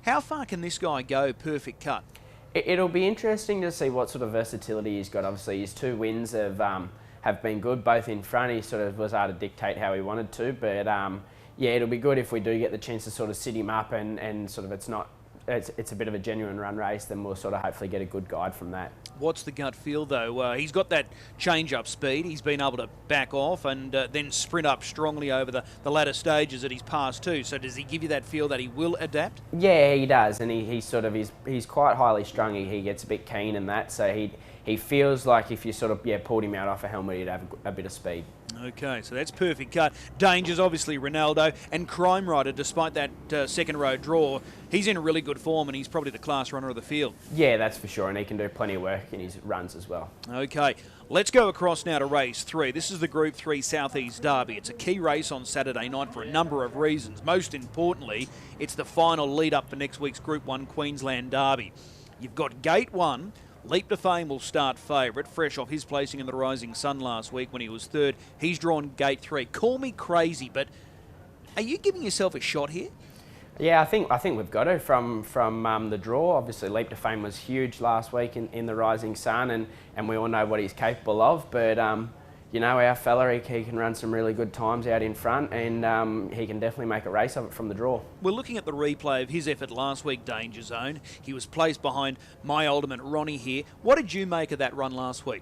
How far can this guy go, perfect cut? It'll be interesting to see what sort of versatility he's got. Obviously, his 2 wins have been good, both in front. He sort of was able to dictate how he wanted to, but yeah, it'll be good if we do get the chance to sort of sit him up and sort of it's a bit of a genuine run race, then we'll sort of hopefully get a good guide from that. What's the gut feel though? He's got that change-up speed. He's been able to back off and then sprint up strongly over the latter stages that he's passed too. So does he give you that feel that he will adapt? Yeah, he does, and he's quite highly strung. He gets a bit keen in that, so he feels like if you sort of pulled him out off a helmet, he'd have a bit of speed. Okay, so that's perfect cut. Dangers, obviously, Ronaldo. And Crime Rider, despite that second row draw, he's in really good form and he's probably the class runner of the field. Yeah, that's for sure, and he can do plenty of work in his runs as well. Okay, let's go across now to race 3. This is the Group 3 Southeast Derby. It's a key race on Saturday night for a number of reasons. Most importantly, it's the final lead-up for next week's Group 1 Queensland Derby. You've got Gate 1. Leap to Fame will start favourite, fresh off his placing in the Rising Sun last week when he was 3rd. He's drawn Gate 3. Call me crazy, but are you giving yourself a shot here? Yeah, I think we've got to from the draw. Obviously, Leap to Fame was huge last week in the Rising Sun, and we all know what he's capable of. But our fella, he can run some really good times out in front, and he can definitely make a race of it from the draw. We're looking at the replay of his effort last week, Danger Zone. He was placed behind my ultimate Ronnie here. What did you make of that run last week?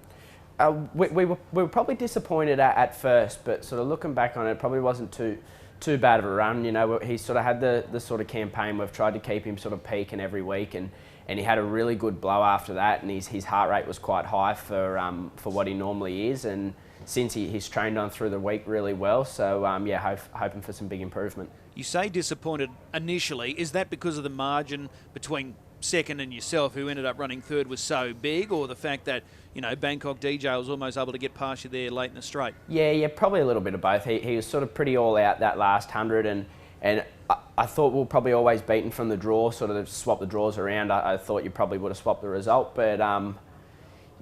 We were probably disappointed at first, but sort of looking back on it, probably wasn't too bad of a run. He sort of had the sort of campaign. We've tried to keep him sort of peaking every week, and he had a really good blow after that, and his heart rate was quite high for what he normally is, and since he's trained on through the week really well, so hoping for some big improvement. You say disappointed initially. Is that because of the margin between second and yourself, who ended up running 3rd, was so big, or the fact that Bangkok DJ was almost able to get past you there late in the straight? Yeah, probably a little bit of both. He was sort of pretty all out that last 100, and I thought we'll probably always beaten from the draw, sort of swap the draws around. I thought you probably would have swapped the result, but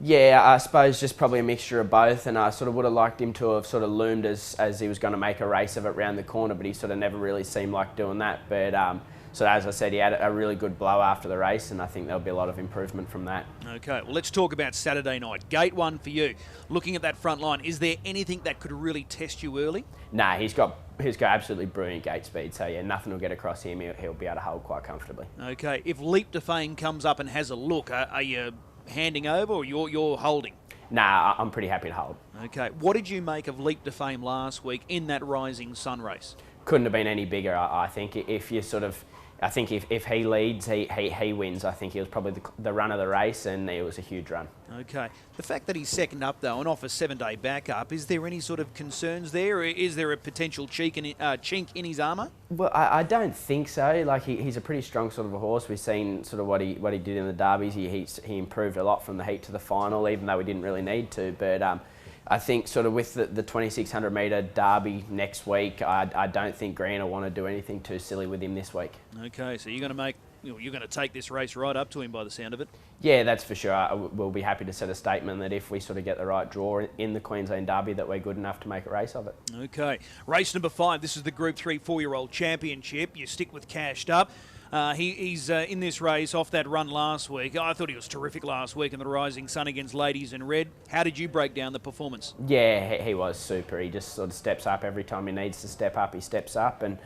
yeah, I suppose just probably a mixture of both, and I sort of would have liked him to have sort of loomed as he was going to make a race of it round the corner, but he sort of never really seemed like doing that. But so as I said, he had a really good blow after the race, and I think there'll be a lot of improvement from that. Okay, well, let's talk about Saturday night. Gate 1 for you. Looking at that front line, is there anything that could really test you early? Nah, he's got absolutely brilliant gate speed, so yeah, nothing will get across him. He'll be able to hold quite comfortably. Okay, if Leap to Fame comes up and has a look, are you handing over, or you're holding? Nah, I'm pretty happy to hold. Okay, what did you make of Leap to Fame last week in that Rising Sun race? Couldn't have been any bigger, I think. If you sort of, I think if he leads, he wins. I think he was probably the run of the race, and it was a huge run. Okay. The fact that he's second up, though, and off a 7-day backup, is there any sort of concerns there? Or is there a potential chink in his armour? Well, I don't think so. Like, he's a pretty strong sort of a horse. We've seen sort of what he did in the derbies. He improved a lot from the heat to the final, even though we didn't really need to. But I think sort of with the 2,600 metre derby next week, I don't think Green will want to do anything too silly with him this week. Okay, so you're going to take this race right up to him by the sound of it? Yeah, that's for sure. We'll be happy to set a statement that if we sort of get the right draw in the Queensland Derby, that we're good enough to make a race of it. Okay, race number 5. This is the Group 3 4-year-old championship. You stick with Cashed Up. He's in this race off that run last week. I thought he was terrific last week in the Rising Sun against Ladies in Red. How did you break down the performance? Yeah, he was super. He just sort of steps up every time he needs to step up. He steps up, and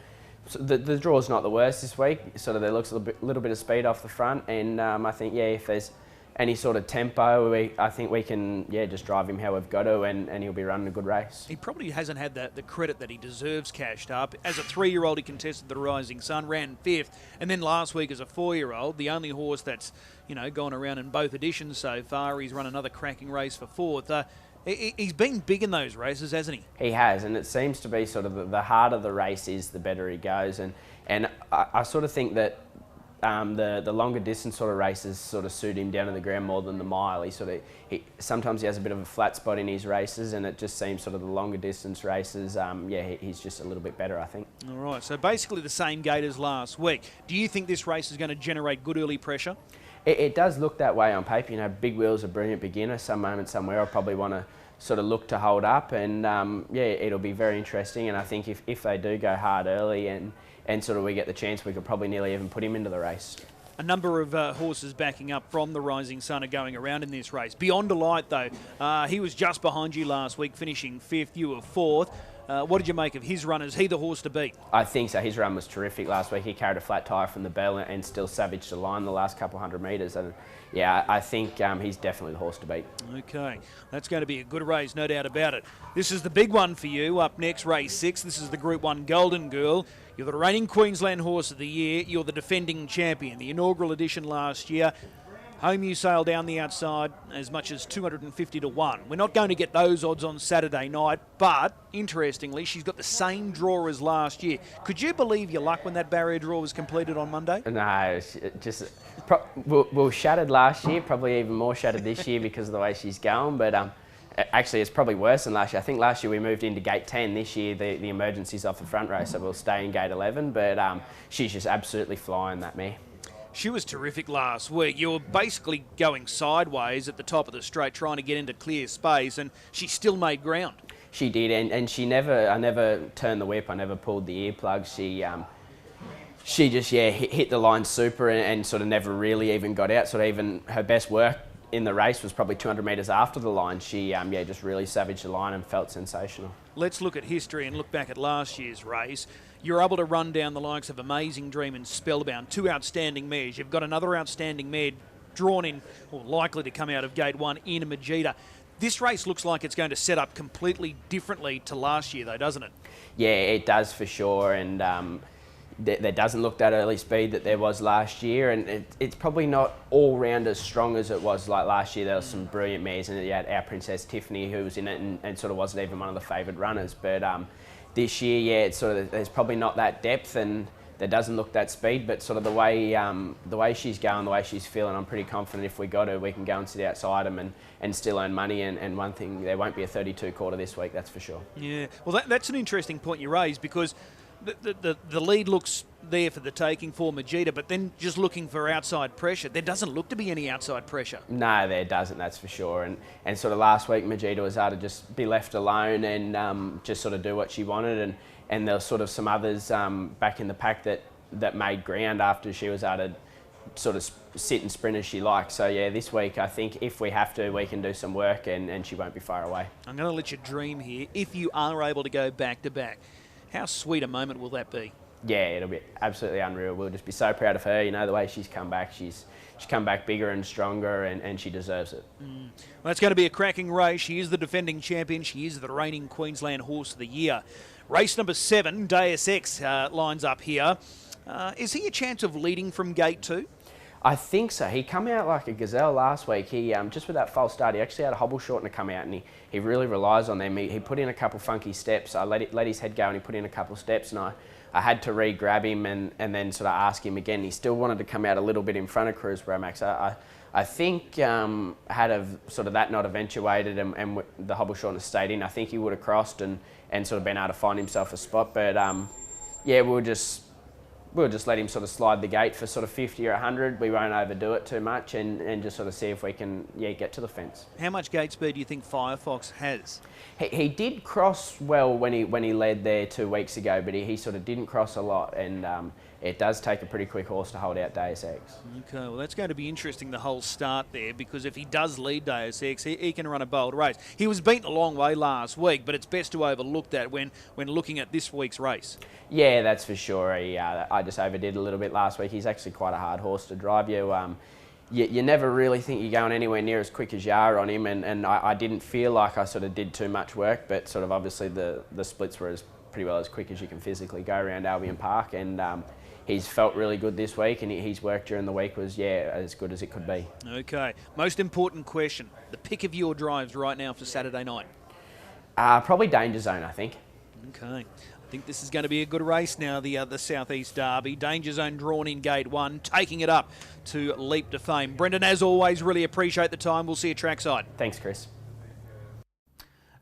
so the draw's not the worst this week. Sort of there looks a little bit of speed off the front, and I think if there's any sort of tempo, I think we can just drive him how we've got to, and he'll be running a good race. He probably hasn't had the credit that he deserves, Cashed Up. As a 3-year-old, he contested the Rising Sun, ran 5th, and then last week as a 4-year-old, the only horse that's gone around in both editions so far. He's run another cracking race for 4th. He's been big in those races, hasn't he? He has, and it seems to be sort of the harder the race is, the better he goes, and I sort of think that the longer distance sort of races sort of suit him down to the ground more than the mile. Sometimes he has a bit of a flat spot in his races, and it just seems sort of the longer distance races, he's just a little bit better, I think. All right, so basically the same gate as last week. Do you think this race is going to generate good early pressure? It does look that way on paper. Big Wheel's a brilliant beginner. Some moments somewhere I'll probably want to sort of look to hold up, and yeah, it'll be very interesting. And I think if they do go hard early and sort of we get the chance, we could probably nearly even put him into the race. A number of horses backing up from the Rising Sun are going around in this race. Beyond Delight, though, he was just behind you last week, finishing 5th. You were 4th. What did you make of his run? Is he the horse to beat? I think so. His run was terrific last week. He carried a flat tyre from the bell and still savaged the line the last couple hundred metres. And yeah, I think he's definitely the horse to beat. Okay, that's going to be a good race, no doubt about it. This is the big one for you. Up next, race 6. This is the Group 1 Golden Girl. You're the reigning Queensland Horse of the Year. You're the defending champion. The inaugural edition last year. Home you sail down the outside as much as 250 to 1. We're not going to get those odds on Saturday night, but interestingly, she's got the same draw as last year. Could you believe your luck when that barrier draw was completed on Monday? No, just well, shattered last year, probably even more shattered this year because of the way she's going. But actually, it's probably worse than last year. I think last year we moved into gate 10. This year, the emergency's off the front row, so we'll stay in gate 11. But she's just absolutely flying, that mare. She was terrific last week. You were basically going sideways at the top of the straight, trying to get into clear space, and she still made ground. She did, and I never turned the whip. I never pulled the earplugs. She just hit the line super and sort of never really even got out. Sort of even her best work in the race was probably 200 metres after the line. She just really savaged the line and felt sensational. Let's look at history and look back at last year's race. You're able to run down the likes of Amazing Dream and Spellbound, 2 outstanding mares. You've got another outstanding mare drawn in, or likely to come out of gate 1, in Majida. This race looks like it's going to set up completely differently to last year, though, doesn't it? Yeah, it does for sure, and there doesn't look that early speed that there was last year, and it's probably not all round as strong as it was like last year. There was some brilliant mares, and you had our Princess Tiffany who was in it and sort of wasn't even one of the favoured runners. But this year, it's sort of there's probably not that depth, and there doesn't look that speed. But sort of the way she's going, the way she's feeling, I'm pretty confident if we got her, we can go and sit outside them and still earn money. And one thing, there won't be a 32 quarter this week, that's for sure. Yeah, well, that's an interesting point you raised, because the lead looks there for the taking for Majida, but then just looking for outside pressure, there doesn't look to be any outside pressure. No, there doesn't, that's for sure. And sort of last week, Majida was able to just be left alone and just sort of do what she wanted. And there were sort of some others back in the pack that made ground after she was able to sort of sit and sprint as she likes. So yeah, this week I think if we have to, we can do some work and she won't be far away. I'm going to let you dream here. If you are able to go back to back, how sweet a moment will that be? Yeah, it'll be absolutely unreal. We'll just be so proud of her. You know, the way she's come back, she's come back bigger and stronger, and she deserves it. Well, it's going to be a cracking race. She is the defending champion. She is the reigning Queensland Horse of the Year. Race number 7, Deus Ex, lines up here. Is he a chance of leading from gate 2? I think so. He come out like a gazelle last week. He just with that false start, he actually had a hobble short to come out, and he really relies on them. He put in a couple funky steps. I let his head go, and he put in a couple steps, and I had to re-grab him and then sort of ask him again. He still wanted to come out a little bit in front of Cruz Bromax. I think had of sort of that not eventuated and the hobble shortness stayed in, I think he would have crossed and sort of been able to find himself a spot. But yeah, we'll just let him sort of slide the gate for sort of 50 or 100. We won't overdo it too much and just sort of see if we can get to the fence. How much gate speed do you think Firefox has? He did cross well when he led there 2 weeks ago, but he sort of didn't cross a lot, and it does take a pretty quick horse to hold out Deus Ex. Okay, well that's going to be interesting, the whole start there, because if he does lead Deus Ex, he can run a bold race. He was beaten a long way last week, but it's best to overlook that when looking at this week's race. Yeah, that's for sure. I just overdid a little bit last week. He's actually quite a hard horse to drive. You never really think you're going anywhere near as quick as you are on him, and I didn't feel like I sort of did too much work, but sort of obviously the splits were pretty well as quick as you can physically go around Albion Park, and he's felt really good this week, and his work during the week was, as good as it could be. Okay, most important question, the pick of your drives right now for Saturday night? Probably Danger Zone, I think. Okay. I think this is going to be a good race now, the Southeast Derby. Danger Zone drawn in gate 1, taking it up to Leap to Fame. Brendan, as always, really appreciate the time. We'll see you trackside. Thanks, Chris.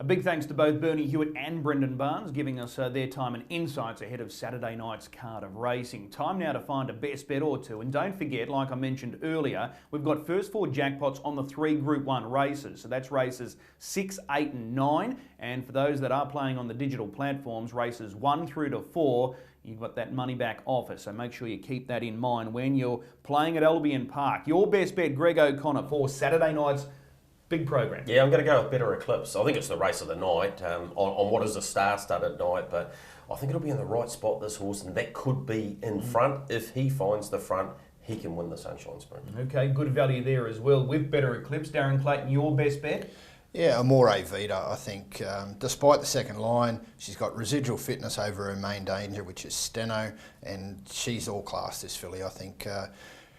big thanks to both Bernie Hewitt and Brendan Barnes giving us their time and insights ahead of Saturday night's card of racing. Time now to find a best bet or two. And don't forget, like I mentioned earlier, we've got first four jackpots on the 3 Group 1 races. So that's races 6, 8 and 9. And for those that are playing on the digital platforms, races 1 through to 4, you've got that money back offer. So make sure you keep that in mind when you're playing at Albion Park. Your best bet, Greg O'Connor, for Saturday night's big program. Yeah, I'm going to go with Better Eclipse. I think it's the race of the night on what is a star-studded night, but I think it'll be in the right spot, this horse, and that could be in front. If he finds the front, he can win the Sunshine Sprint. Okay, good value there as well with Better Eclipse. Darren Clayton, your best bet? Yeah, Amore Vita, I think. Despite the second line, she's got residual fitness over her main danger, which is Steno, and she's all class, this filly. I think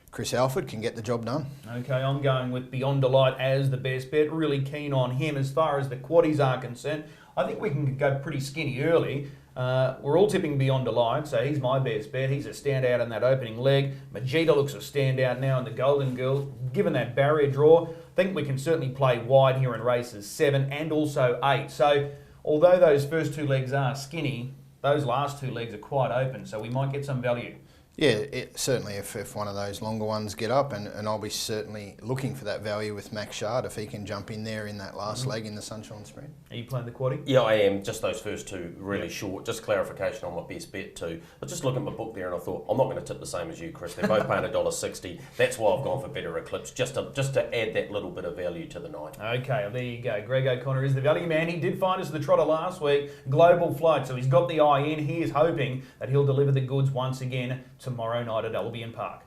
Chris Alford can get the job done. Okay, I'm going with Beyond Delight as the best bet. Really keen on him as far as the quaddies are concerned. I think we can go pretty skinny early. We're all tipping Beyond Delight, so he's my best bet. He's a standout in that opening leg. Majida looks a standout now in the Golden Girl. Given that barrier draw, I think we can certainly play wide here in races 7 and also 8. So although those first 2 legs are skinny, those last 2 legs are quite open, so we might get some value. Yeah, certainly if one of those longer ones get up, and I'll be certainly looking for that value with Max Shard if he can jump in there in that last leg in the Sunshine Sprint. Are you playing the quaddie? Yeah, I am. Just those first 2 really short. Just clarification on my best bet too. I just looked at my book there and I thought, I'm not going to tip the same as you, Chris. They're both paying $1.60. That's why I've gone for Better Eclipse, just to add that little bit of value to the night. Okay, well, there you go. Greg O'Connor is the value man. He did find us the trotter last week, Global Flight, so he's got the eye in. He is hoping that he'll deliver the goods once again tomorrow night at Albion Park.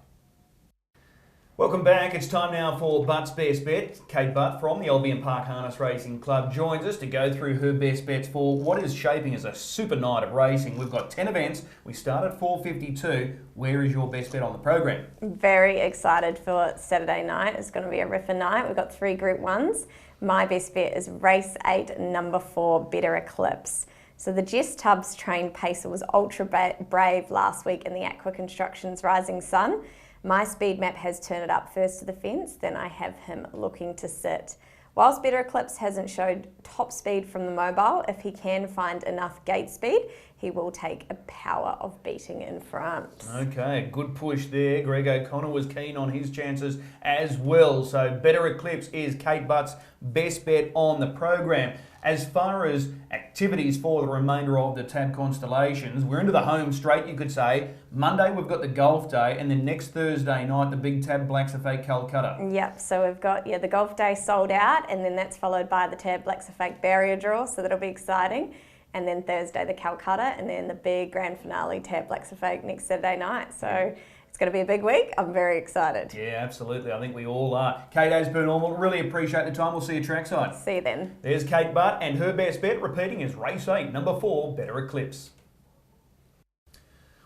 Welcome back. It's time now for Butt's Best Bet. Kate Butt from the Albion Park Harness Racing Club joins us to go through her best bets for what is shaping as a super night of racing. We've got 10 events. We start at 4:52. Where is your best bet on the program? Very excited for Saturday night. It's going to be a ripper night. We've got 3 Group 1s. My best bet is race 8, number 4, Better Eclipse. So the Jess Tubbs trained pacer was ultra brave last week in the Aqua Constructions Rising Sun. My speed map has turned it up first to the fence, then I have him looking to sit. Whilst Better Eclipse hasn't showed top speed from the mobile, if he can find enough gate speed, he will take a power of beating in front. Okay, good push there. Greg O'Connor was keen on his chances as well. So Better Eclipse is Kate Butt's best bet on the program. As far as activities for the remainder of the TAB Constellations, we're into the home straight, you could say. Monday, we've got the golf day, and then next Thursday night, the big TAB Blacks of Fake Calcutta. Yep, so we've got the golf day sold out, and then that's followed by the TAB Blacks of Fake barrier draw, so that'll be exciting. And then Thursday, the Calcutta, and then the big grand finale, TAB Blacks of Fake, next Saturday night. So it's going to be a big week. I'm very excited. Yeah, absolutely. I think we all are. Kate, as per normal, really appreciate the time. We'll see you trackside. See you then. There's Kate Butt, and her best bet, repeating, is race 8, number 4, Better Eclipse.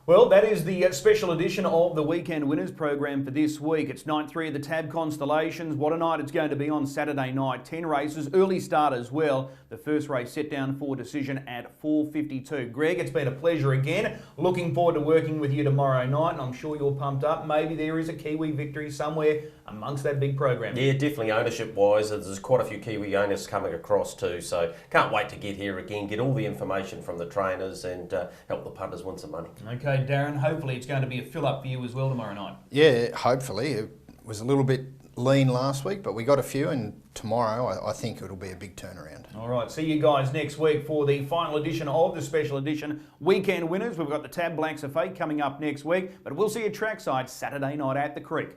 Well, that is the special edition of the Weekend Winners program for this week. It's night 3 of the TAB Constellations. What a night it's going to be on Saturday night. 10 races, early start as well. The first race set down for decision at 4:52. Greg, it's been a pleasure again. Looking forward to working with you tomorrow night, and I'm sure you're pumped up. Maybe there is a Kiwi victory somewhere amongst that big program. Yeah, definitely ownership-wise. There's quite a few Kiwi owners coming across too, so can't wait to get here again, get all the information from the trainers and help the punters win some money. Okay, Darren, hopefully it's going to be a fill-up for you as well tomorrow night. Yeah, hopefully. It was a little bit lean last week, but we got a few, and tomorrow I think it'll be a big turnaround. All right, see you guys next week for the final edition of the special edition Weekend Winners. We've got the TAB Blacks of Fate coming up next week, but we'll see you trackside Saturday night at the Creek.